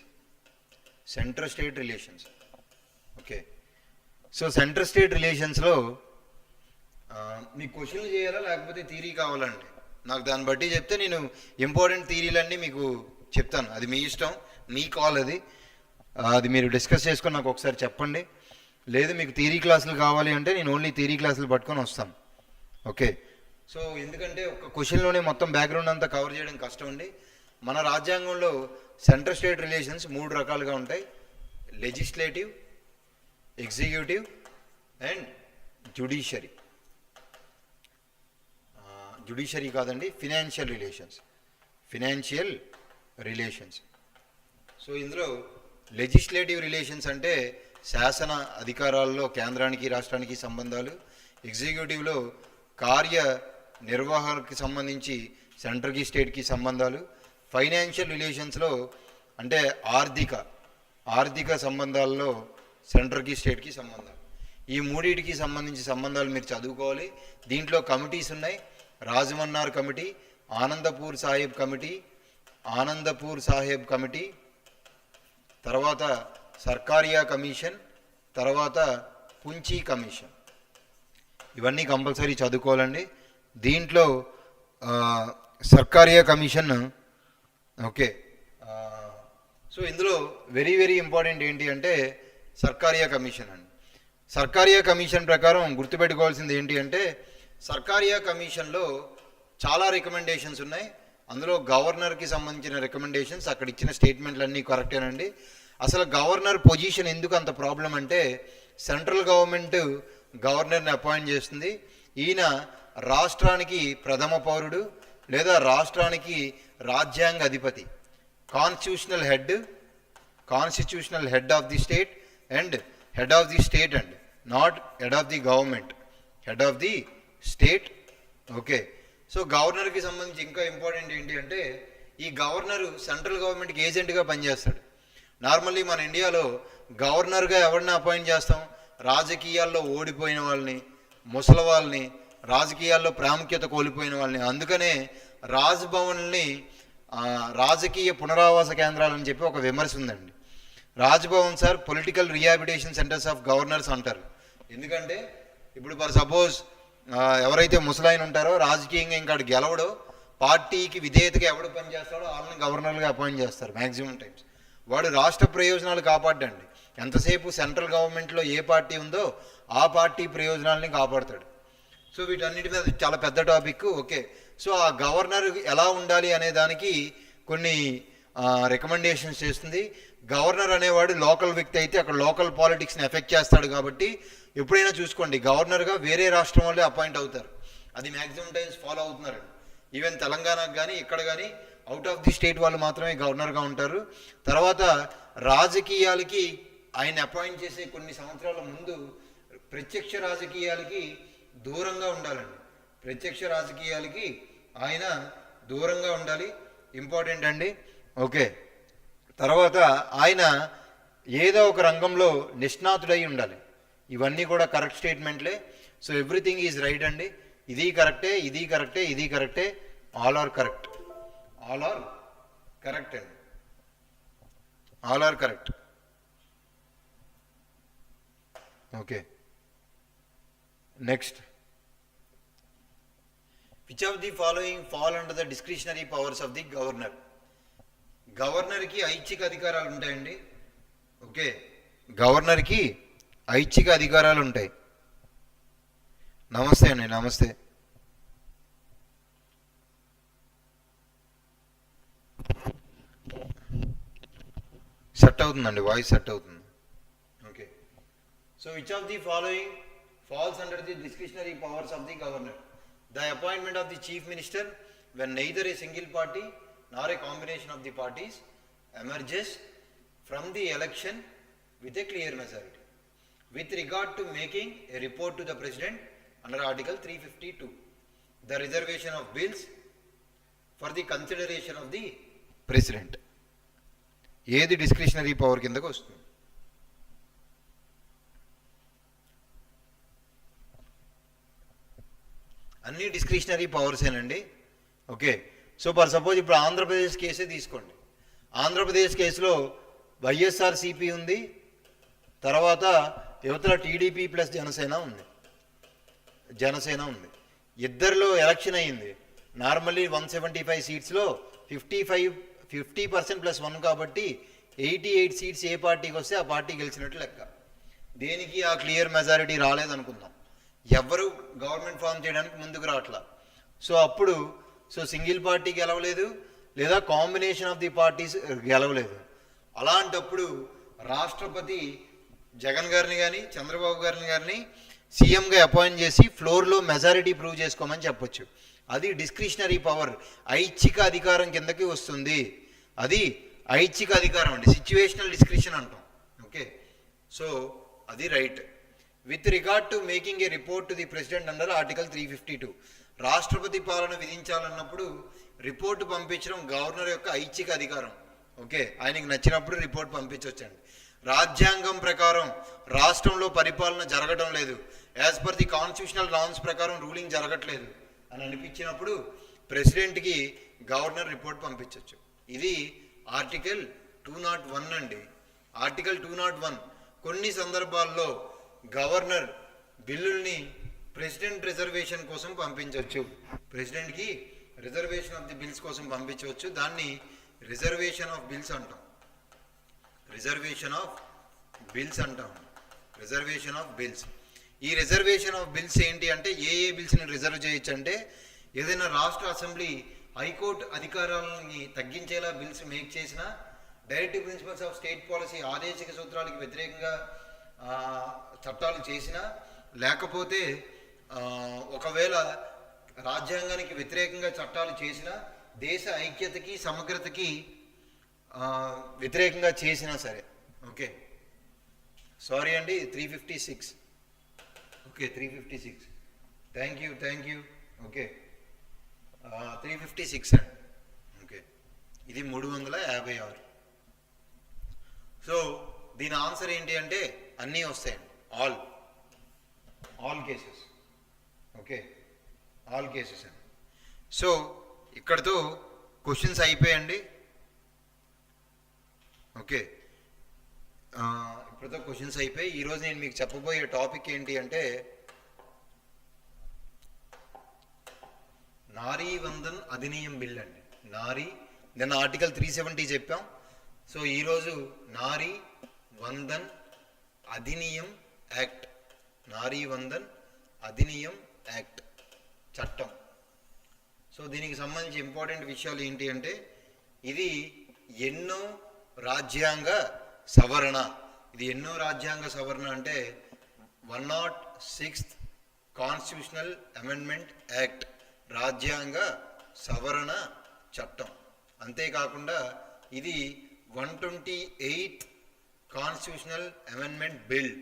centre state relations. Okay, so centre state రిలేషన్స్లో మీకు క్వశ్చన్లు చేయాలా లేకపోతే థియరీ కావాలండి? నాకు దాన్ని బట్టి చెప్తే నేను ఇంపార్టెంట్ థియరీలన్నీ మీకు చెప్తాను. అది మీ ఇష్టం, మీ కాల్ అది. అది మీరు డిస్కస్ చేసుకొని నాకు ఒకసారి చెప్పండి. లేదు మీకు థియరీ క్లాసులు కావాలి అంటే నేను ఓన్లీ థియరీ క్లాసులు పట్టుకొని వస్తాను. ఓకే, సో ఎందుకంటే ఒక క్వశ్చన్లోనే మొత్తం బ్యాక్గ్రౌండ్ అంతా కవర్ చేయడం కష్టం అండి. మన రాజ్యాంగంలో సెంటర్ స్టేట్ రిలేషన్స్ 3 రకాలుగా ఉంటాయి: legislative, executive and judiciary. Judiciary కాదండి, financial relations, financial relations. So ఇందులో లెజిస్లేటివ్ రిలేషన్స్ అంటే శాసన అధికారాల్లో కేంద్రానికి రాష్ట్రానికి సంబంధాలు, ఎగ్జిక్యూటివ్లో కార్య నిర్వహణకి సంబంధించి సెంట్రల్కి స్టేట్కి సంబంధాలు, ఫైనాన్షియల్ రిలేషన్స్లో అంటే ఆర్థిక సంబంధాల్లో సెంట్రల్కి స్టేట్కి సంబంధాలు. ఈ మూడింటికి సంబంధించి సంబంధాలు మీరు చదువుకోవాలి. దీంట్లో కమిటీస్ ఉన్నాయి: రాజమన్నార్ కమిటీ, ఆనందపూర్ సాహెబ్ కమిటీ, తర్వాత సర్కారియా కమిషన్, తర్వాత పుంచి కమిషన్. ఇవన్నీ కంపల్సరీ చదువుకోవాలండి. దీంట్లో సర్కారియా కమిషన్. ఓకే, సో ఇందులో వెరీ వెరీ ఇంపార్టెంట్ ఏంటి అంటే సర్కారియా కమిషన్ అండి. సర్కారియా కమిషన్ ప్రకారం గుర్తుపెట్టుకోవాల్సింది ఏంటి అంటే సర్కారియా కమిషన్లో చాలా రికమెండేషన్స్ ఉన్నాయి. అందులో గవర్నర్కి సంబంధించిన రికమెండేషన్స్, అక్కడ ఇచ్చిన స్టేట్మెంట్లు అన్నీ కరెక్టేనండి. అసలు గవర్నర్ పొజిషన్ ఎందుకు అంత ప్రాబ్లం అంటే సెంట్రల్ గవర్నమెంట్ గవర్నర్ని అపాయింట్ చేస్తుంది. ఈయన రాష్ట్రానికి ప్రథమ పౌరుడు లేదా రాష్ట్రానికి రాజ్యాంగ అధిపతి, constitutional head of the state and head of the state and not head of the government, head of the state. Okay, so గవర్నర్కి సంబంధించి ఇంకా ఇంపార్టెంట్ ఏంటి అంటే ఈ గవర్నరు సెంట్రల్ గవర్నమెంట్కి ఏజెంట్గా పనిచేస్తాడు. నార్మల్లీ మన ఇండియాలో గవర్నర్గా ఎవరిని అపాయింట్ చేస్తాం? రాజకీయాల్లో ఓడిపోయిన వాళ్ళని, ముసలి వాళ్ళని, రాజకీయాల్లో ప్రాముఖ్యత కోల్పోయిన వాళ్ళని. అందుకనే రాజ్భవన్ని రాజకీయ పునరావాస కేంద్రాలని చెప్పి ఒక విమర్శ ఉందండి. Raj Bhavan sir political rehabilitation centres of governors అంటారు. ఎందుకంటే ఇప్పుడు ఫర్ సపోజ్ ఎవరైతే ముసలాయన ఉంటారో రాజకీయంగా ఇంకా గెలవడో, పార్టీకి విధేయతగా ఎవడు పనిచేస్తాడో వాళ్ళని గవర్నర్గా అపాయింట్ చేస్తారు మ్యాక్సిమం టైమ్స్. వాడు రాష్ట్ర ప్రయోజనాలు కాపాడండి. ఎంతసేపు సెంట్రల్ గవర్నమెంట్లో ఏ పార్టీ ఉందో ఆ పార్టీ ప్రయోజనాలని కాపాడతాడు. సో వీటన్నిటి మీద చాలా పెద్ద టాపిక్. ఓకే, సో ఆ గవర్నర్ ఎలా ఉండాలి అనే దానికి కొన్ని రికమెండేషన్స్ చేస్తుంది. గవర్నర్ అనేవాడు లోకల్ వ్యక్తి అయితే అక్కడ లోకల్ పాలిటిక్స్ని ఎఫెక్ట్ చేస్తాడు. కాబట్టి ఎప్పుడైనా చూసుకోండి, గవర్నర్గా వేరే రాష్ట్రం వాళ్ళే అపాయింట్ అవుతారు. అది మ్యాక్సిమం టైమ్స్ ఫాలో అవుతున్నారండి. ఈవెన్ తెలంగాణకు కానీ ఇక్కడ కానీ అవుట్ ఆఫ్ ది స్టేట్ వాళ్ళు మాత్రమే గవర్నర్గా ఉంటారు. తర్వాత రాజకీయాలకి ఆయన అపాయింట్ చేసే కొన్ని సంవత్సరాల ముందు ప్రత్యక్ష రాజకీయాలకి దూరంగా ఉండాలండి. ప్రత్యక్ష రాజకీయాలకి ఆయన దూరంగా ఉండాలి, ఇంపార్టెంట్ అండి. ఓకే, తర్వాత ఆయన ఏదో ఒక రంగంలో నిష్ణాతుడై ఉండాలి. ఇవన్నీ కూడా కరెక్ట్ స్టేట్మెంట్లే. సో ఎవ్రీథింగ్ ఈజ్ రైట్ అండి. ఇది కరెక్టే, ఇది కరెక్టే, ఇది కరెక్టే, all are correct, all are correct అండి, all are correct. Okay, next, which of the following fall under the discretionary powers of the governor? గవర్నర్కి ఐచ్ఛిక అధికారాలు ఉంటాయండి. ఓకే, గవర్నర్కి ఐచ్ఛిక అధికారాలు ఉంటాయి. నమస్తే అండి, నమస్తే. అవుతుందండి, వాయిస్ సెట్ అవుతుంది. Okay, so which of the following falls under the discretionary powers of the governor? The appointment of the chief minister when neither a single party nor a combination of the parties emerges from the election with a clear majority. With regard to making a report to the president under Article 352, the reservation of bills for the consideration of the president. ఏది discretionary power కిందకు వస్తుంది? అన్ని discretionary పవర్సేనండి. Okay, so for suppose ఇప్పుడు ఆంధ్రప్రదేశ్ కేసే తీసుకోండి. ఆంధ్రప్రదేశ్ కేసులో వైఎస్ఆర్సిపి ఉంది, తర్వాత యువతల టీడీపీ ప్లస్ జనసేన ఉంది. ఇద్దరిలో ఎలక్షన్ అయ్యింది. నార్మల్లీ 175 సీట్స్లో 50% ప్లస్ 1 కాబట్టి 88 సీట్స్ ఏ పార్టీకి వస్తే ఆ పార్టీ గెలిచినట్టు లెక్క. దేనికి ఆ క్లియర్ మెజారిటీ రాలేదనుకుందాం, ఎవరు గవర్నమెంట్ ఫామ్ చేయడానికి ముందుకు రావట్లా. సో అప్పుడు సింగిల్ పార్టీ గెలవలేదు, లేదా కాంబినేషన్ ఆఫ్ ది పార్టీస్ గెలవలేదు. అలాంటప్పుడు రాష్ట్రపతి జగన్ గారిని కానీ చంద్రబాబు గారిని సీఎంగా అపాయింట్ చేసి ఫ్లోర్లో మెజారిటీ ప్రూవ్ చేసుకోమని చెప్పొచ్చు. అది డిస్క్రిషనరీ పవర్, ఐచ్ఛిక అధికారం కిందకి వస్తుంది. అది ఐచ్ఛిక అధికారం అండి, సిచ్యువేషనల్ డిస్క్రిషన్ అంటాం. ఓకే, సో అది right. With regard to making a report to the president under article 352, రాష్ట్రపతి పాలన విధించాలన్నప్పుడు రిపోర్టు పంపించడం గవర్నర్ యొక్క ఐచ్ఛిక అధికారం. ఓకే, ఆయనకి నచ్చినప్పుడు రిపోర్ట్ పంపించవచ్చండి. రాజ్యాంగం ప్రకారం రాష్ట్రంలో పరిపాలన జరగడం లేదు, as per the constitutional norms ప్రకారం రూలింగ్ జరగట్లేదు అని అనిపించినప్పుడు ప్రెసిడెంట్కి గవర్నర్ రిపోర్ట్ పంపించవచ్చు. ఇది ఆర్టికల్ 201 అండి. ఆర్టికల్ 201 కొన్ని సందర్భాల్లో గవర్నర్ బిల్లుల్ని ప్రెసిడెంట్ రిజర్వేషన్ కోసం పంపించవచ్చు. ప్రెసిడెంట్కి రిజర్వేషన్ ఆఫ్ ది బిల్స్ కోసం పంపించవచ్చు. దాన్ని రిజర్వేషన్ ఆఫ్ బిల్స్ అంటాం. Reservation of bills. ఈ రిజర్వేషన్ ఆఫ్ బిల్స్ ఏంటి అంటే ఏ బిల్స్ని రిజర్వ్ చేయొచ్చు అంటే ఏదైనా రాష్ట్ర అసెంబ్లీ హైకోర్టు అధికారాలని తగ్గించేలా బిల్స్ మేక్ చేసినా, directive principles of state policy ఆదేశిక సూత్రాలకు వ్యతిరేకంగా చట్టాలు చేసినా, లేకపోతే ఒకవేళ రాజ్యాంగానికి వ్యతిరేకంగా చట్టాలు చేసినా, దేశ ఐక్యతకి సమగ్రతకి వ్యతిరేకంగా చేసినా సరే. ఓకే, సారీ అండి, 356. ఓకే, 356. Thank you. ఓకే, 356 అండి. ఓకే, ఇది 356. సో దీని ఆన్సర్ ఏంటి అంటే అన్నీ వస్తాయండి, all cases. Okay, all cases అండి. సో ఇక్కడతో క్వశ్చన్స్ అయిపోయాయండి. ఓకే, ఇప్పుడుతో క్వశ్చన్స్ అయిపోయి ఈరోజు నేను మీకు చెప్పబోయే టాపిక్ ఏంటి అంటే నారీ వందన్ అధినియం బిల్ అండి. నారీ, నిన్న ఆర్టికల్ 370 చెప్పాం. సో ఈరోజు నారీ వందన్ అధినియం యాక్ట్, నారీ వందన్ అధినియం యాక్ట్ చట్టం. సో దీనికి సంబంధించి ఇంపార్టెంట్ విషయాలు ఏంటి అంటే ఇది ఎన్నో రాజ్యాంగ సవరణ. ఇది ఎన్నో రాజ్యాంగ సవరణ అంటే 106th కాన్స్టిట్యూషనల్ అమెండ్మెంట్ యాక్ట్, రాజ్యాంగ సవరణ చట్టం. అంతేకాకుండా ఇది 128th కాన్స్టిట్యూషనల్ అమెండ్మెంట్ బిల్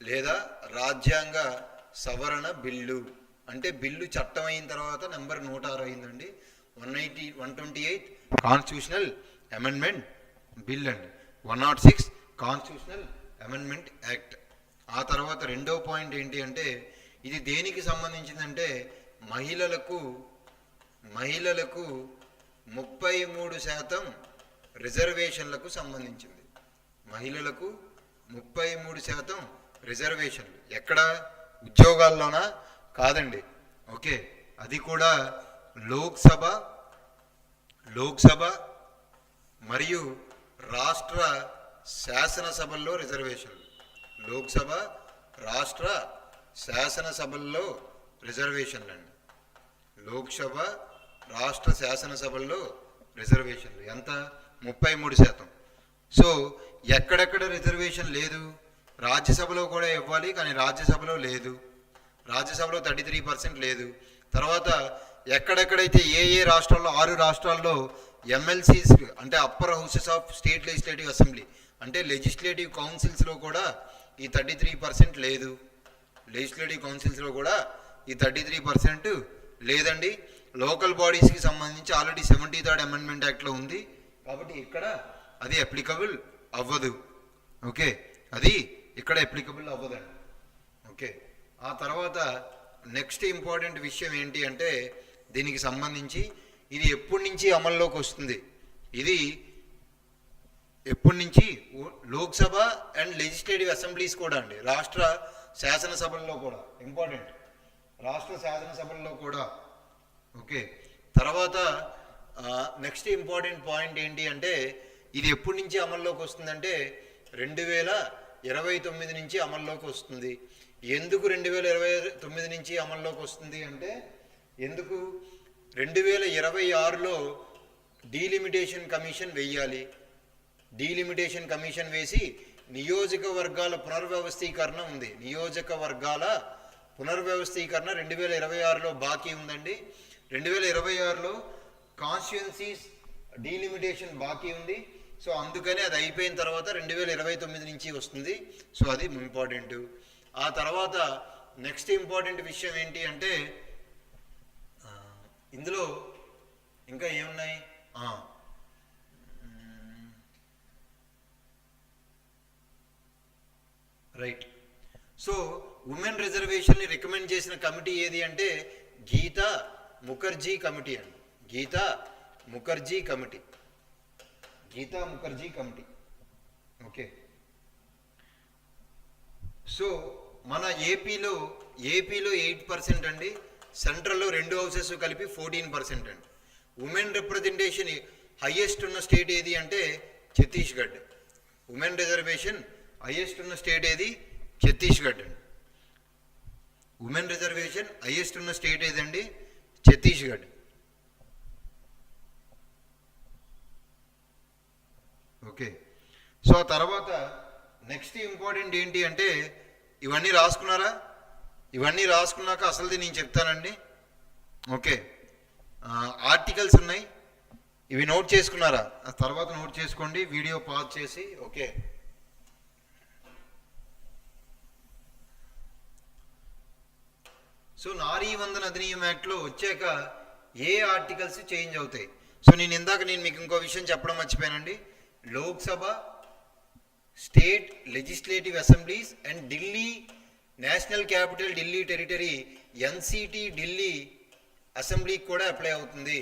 లేదా రాజ్యాంగ సవరణ బిల్లు. అంటే బిల్లు చట్టం అయిన తర్వాత నెంబర్ 106 అయిందండి. 128th కాన్స్టిట్యూషనల్ అమెండ్మెంట్ బిల్ అండి, 106 కాన్స్టిట్యూషనల్ అమెండ్మెంట్ యాక్ట్. ఆ తర్వాత రెండో పాయింట్ ఏంటి అంటే ఇది దేనికి సంబంధించిందంటే మహిళలకు 33% రిజర్వేషన్లకు సంబంధించింది. మహిళలకు 33% రిజర్వేషన్లు. ఎక్కడ? ఉద్యోగాల్లోనా? కాదండి. ఓకే, అది కూడా లోక్సభ మరియు రాష్ట్ర శాసనసభల్లో రిజర్వేషన్లు. లోక్సభ, రాష్ట్ర శాసనసభల్లో రిజర్వేషన్లు అండి. లోక్సభ, రాష్ట్ర శాసనసభల్లో రిజర్వేషన్లు ఎంత? 33%. సో ఎక్కడెక్కడ రిజర్వేషన్ లేదు, రాజ్యసభలో కూడా ఇవ్వాలి కానీ రాజ్యసభలో లేదు, రాజ్యసభలో 33% లేదు. తర్వాత ఎక్కడెక్కడైతే ఏ రాష్ట్రాల్లో 6 రాష్ట్రాల్లో ఎమ్మెల్సీస్ అంటే upper houses of state legislative assembly అంటే లెజిస్లేటివ్ కౌన్సిల్స్లో కూడా ఈ 33% లేదు. లెజిస్లేటివ్ కౌన్సిల్స్లో కూడా ఈ 33% లేదండి. లోకల్ బాడీస్కి సంబంధించి ఆల్రెడీ 73rd అమెండ్మెంట్ యాక్ట్లో ఉంది కాబట్టి ఇక్కడ అది అప్లికబుల్ అవ్వదు. ఓకే, అది ఇక్కడ అప్లికబుల్ అవ్వదండి. ఓకే, ఆ తర్వాత నెక్స్ట్ ఇంపార్టెంట్ విషయం ఏంటి అంటే దీనికి సంబంధించి ఇది ఎప్పటి నుంచి అమల్లోకి వస్తుంది, ఇది ఎప్పటి నుంచి లోక్సభ అండ్ లెజిస్లేటివ్ అసెంబ్లీస్ కూడా అండి, రాష్ట్ర శాసనసభల్లో కూడా ఇంపార్టెంట్, రాష్ట్ర శాసనసభల్లో కూడా. ఓకే, తర్వాత నెక్స్ట్ ఇంపార్టెంట్ పాయింట్ ఏంటి అంటే ఇది ఎప్పటి నుంచి అమల్లోకి వస్తుందంటే 2029 నుంచి అమల్లోకి వస్తుంది. ఎందుకు 2029 నుంచి అమల్లోకి వస్తుంది అంటే ఎందుకు 2026లో డీలిమిటేషన్ కమిషన్ వేయాలి. డీలిమిటేషన్ కమిషన్ వేసి నియోజకవర్గాల పునర్వ్యవస్థీకరణ ఉంది. నియోజకవర్గాల పునర్వ్యవస్థీకరణ 2026లో బాకీ ఉందండి. 2026లో కాన్స్టిట్యుయెన్సీస్ డీలిమిటేషన్ బాకీ ఉంది. సో అందుకని అది అయిపోయిన తర్వాత 2029 నుంచి వస్తుంది. సో అది ఇంపార్టెంట్. ఆ తర్వాత నెక్స్ట్ ఇంపార్టెంట్ విషయం ఏంటి అంటే ఇందులో ఇంకా ఏమున్నాయి, రైట్. సో ఉమెన్ రిజర్వేషన్ని రికమెండ్ చేసిన కమిటీ ఏది అంటే గీతా ముఖర్జీ కమిటీ అండి. Geeta Mukherjee committee. Okay, so మన ఏపీలో 8% అండి, సెంట్రల్లో 2 హౌసెస్ కలిపి 14% అండి. ఉమెన్ రిప్రజెంటేషన్ హైయెస్ట్ ఉన్న స్టేట్ ఏది అంటే ఛత్తీస్గఢ్. ఉమెన్ రిజర్వేషన్ హైయెస్ట్ ఉన్న స్టేట్ ఏది ఛత్తీస్గఢ్ అండి. ఉమెన్ రిజర్వేషన్ హైయెస్ట్ ఉన్న స్టేట్ ఏదండి ఛత్తీస్గఢ్. ఓకే, సో ఆ తర్వాత నెక్స్ట్ ఇంపార్టెంట్ ఏంటి అంటే ఇవన్నీ రాసుకున్నారా? ఇవన్నీ రాసుకున్నాక అసలుది నేను చెప్తానండి. ఓకే, ఆర్టికల్స్ ఉన్నాయి, ఇవి నోట్ చేసుకున్నారా? ఆ తర్వాత నోట్ చేసుకోండి వీడియో పాజ్ చేసి. ఓకే, సో నారీ వందన అధినియం యాక్ట్లో వచ్చాక ఏ ఆర్టికల్స్ చేంజ్ అవుతాయి? సో నేను మీకు ఇంకో విషయం చెప్పడం మర్చిపోయానండి. Lok Sabha, state legislative assemblies and Delhi national capital Delhi territory NCT Delhi అసెంబ్లీకి కూడా అప్లై అవుతుంది.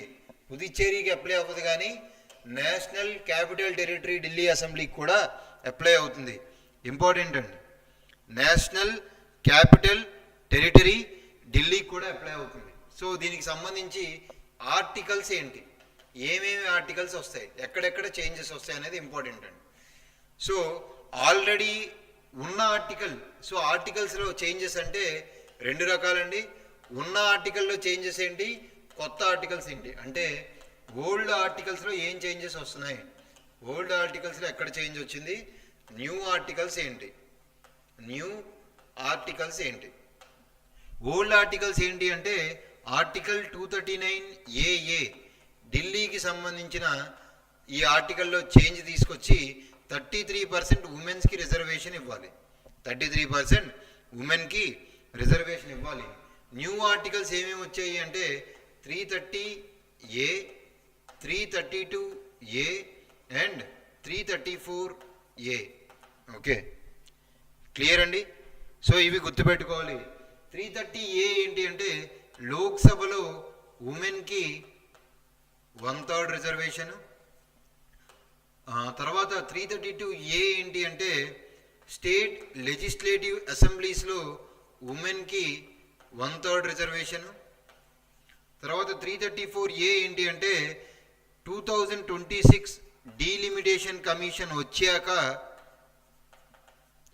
పుదుచ్చేరికి అప్లై అవ్వదు కానీ నేషనల్ క్యాపిటల్ టెరిటరీ ఢిల్లీ అసెంబ్లీకి కూడా అప్లై అవుతుంది. ఇంపార్టెంట్ అండి, నేషనల్ క్యాపిటల్ టెరిటరీ ఢిల్లీకి కూడా అప్లై అవుతుంది. సో దీనికి సంబంధించి ఆర్టికల్స్ ఏంటి, ఏమేమి ఆర్టికల్స్ వస్తాయి, ఎక్కడెక్కడ చేంజెస్ వస్తాయి అనేది ఇంపార్టెంట్ అండి. సో ఆల్రెడీ ఉన్న ఆర్టికల్, సో ఆర్టికల్స్లో చేంజెస్ అంటే 2 రకాలండి. ఉన్న ఆర్టికల్లో చేంజెస్ ఏంటి, కొత్త ఆర్టికల్స్ ఏంటి అంటే ఓల్డ్ ఆర్టికల్స్లో ఏం చేంజెస్ వస్తున్నాయి, ఓల్డ్ ఆర్టికల్స్లో ఎక్కడ చేంజ్ వచ్చింది, న్యూ ఆర్టికల్స్ ఏంటి, న్యూ ఆర్టికల్స్ ఏంటి. ఓల్డ్ ఆర్టికల్స్ ఏంటి అంటే ఆర్టికల్ 239AA ఢిల్లీకి సంబంధించిన ఈ ఆర్టికల్లో చేంజ్ తీసుకొచ్చి 33% ఉమెన్స్కి రిజర్వేషన్ ఇవ్వాలి. 33% ఉమెన్కి రిజర్వేషన్ ఇవ్వాలి. న్యూ ఆర్టికల్స్ ఏమేమి వచ్చాయి అంటే 330A, 332A and 334A. Okay, clear అండి. సో ఇవి గుర్తుపెట్టుకోవాలి. 330A ఏంటి అంటే లోక్సభలో ఉమెన్కి 1/3 రిజర్వేషను. తర్వాత 332A ఏంటి అంటే స్టేట్ లెజిస్లేటివ్ అసెంబ్లీస్లో ఉమెన్కి 1/3 రిజర్వేషను. తర్వాత 334A ఏంటి అంటే 2026 డీలిమిటేషన్ కమిషన్ వచ్చాక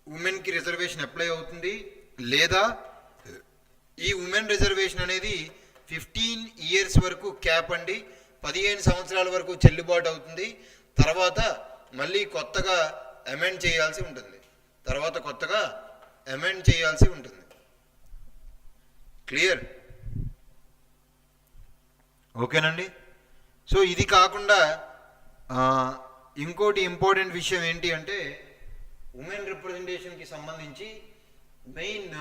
ఉమెన్కి రిజర్వేషన్ అప్లై అవుతుంది. లేదా ఈ ఉమెన్ రిజర్వేషన్ అనేది 15 ఇయర్స్ వరకు క్యాప్ అండి, 15 సంవత్సరాల వరకు చెల్లుబాటు అవుతుంది. తర్వాత మళ్ళీ కొత్తగా అమెండ్ చేయాల్సి ఉంటుంది, తర్వాత కొత్తగా అమెండ్ చేయాల్సి ఉంటుంది. క్లియర్? ఓకేనండి. సో ఇది కాకుండా ఇంకోటి ఇంపార్టెంట్ విషయం ఏంటి అంటే ఉమెన్ రిప్రజెంటేషన్కి సంబంధించి మెయిన్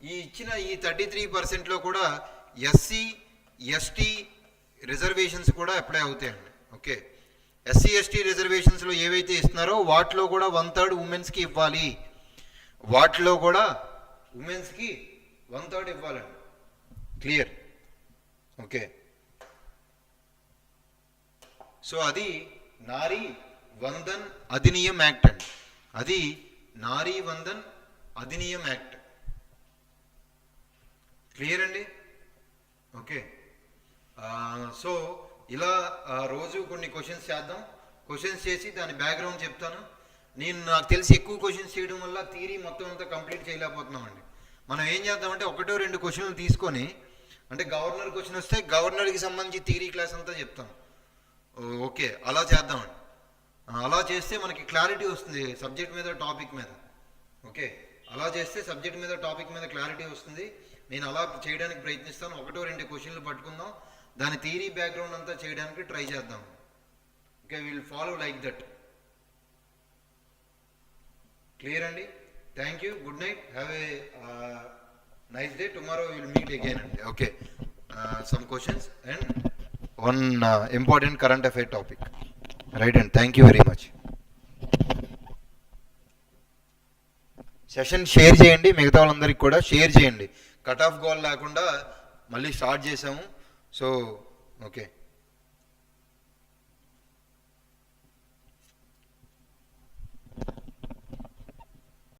ఈ ఇచ్చిన ఈ 33%లో కూడా ఎస్సీ ఎస్టీ రిజర్వేషన్స్ కూడా అప్లై అవుతాయండి. ఓకే, ఎస్సీ ఎస్టీ రిజర్వేషన్స్లో ఏవైతే ఇస్తున్నారో వాటిలో కూడా 1/3 ఉమెన్స్కి ఇవ్వాలి, వాటిలో కూడా ఉమెన్స్కి 1/3 ఇవ్వాలండి. క్లియర్? ఓకే. సో అది నారీ వందన్ అధినియం యాక్ట్ అండి, అది నారీ వందన్ అధినియం యాక్ట్. క్లియర్ అండి? ఓకే. సో ఇలా రోజు కొన్ని క్వశ్చన్స్ చేద్దాం, క్వశ్చన్స్ చేసి దాని బ్యాక్గ్రౌండ్ చెప్తాను. నాకు తెలిసి ఎక్కువ క్వశ్చన్స్ చేయడం వల్ల థియరీ మొత్తం అంతా కంప్లీట్ చేయలేకపోతున్నామండి. మనం ఏం చేద్దామంటే 1-2 క్వశ్చన్లు తీసుకొని, అంటే గవర్నర్ క్వశ్చన్ వస్తే గవర్నర్కి సంబంధించి థియరీ క్లాస్ అంతా చెప్తాం. ఓకే, అలా చేద్దామండి. అలా చేస్తే మనకి క్లారిటీ వస్తుంది సబ్జెక్ట్ మీద, టాపిక్ మీద. ఓకే, అలా చేస్తే సబ్జెక్ట్ మీద, టాపిక్ మీద క్లారిటీ వస్తుంది. నేను అలా చేయడానికి ప్రయత్నిస్తాను. 1-2 క్వశ్చన్లు పట్టుకుందాం, దాని థియరీ బ్యాక్గ్రౌండ్ అంతా చేయడానికి ట్రై చేద్దాం. Okay, will follow like that. Clear అండి? Thank you, good night, have a nice day. Tomorrow will meet again అండి. Okay, some questions and one important current affair topic. Right and thank you very much. Session share చేయండి, మిగతా వాళ్ళందరికీ కూడా share చేయండి. Cut off goal లేకుండా మళ్ళీ start చేసాము. So okay.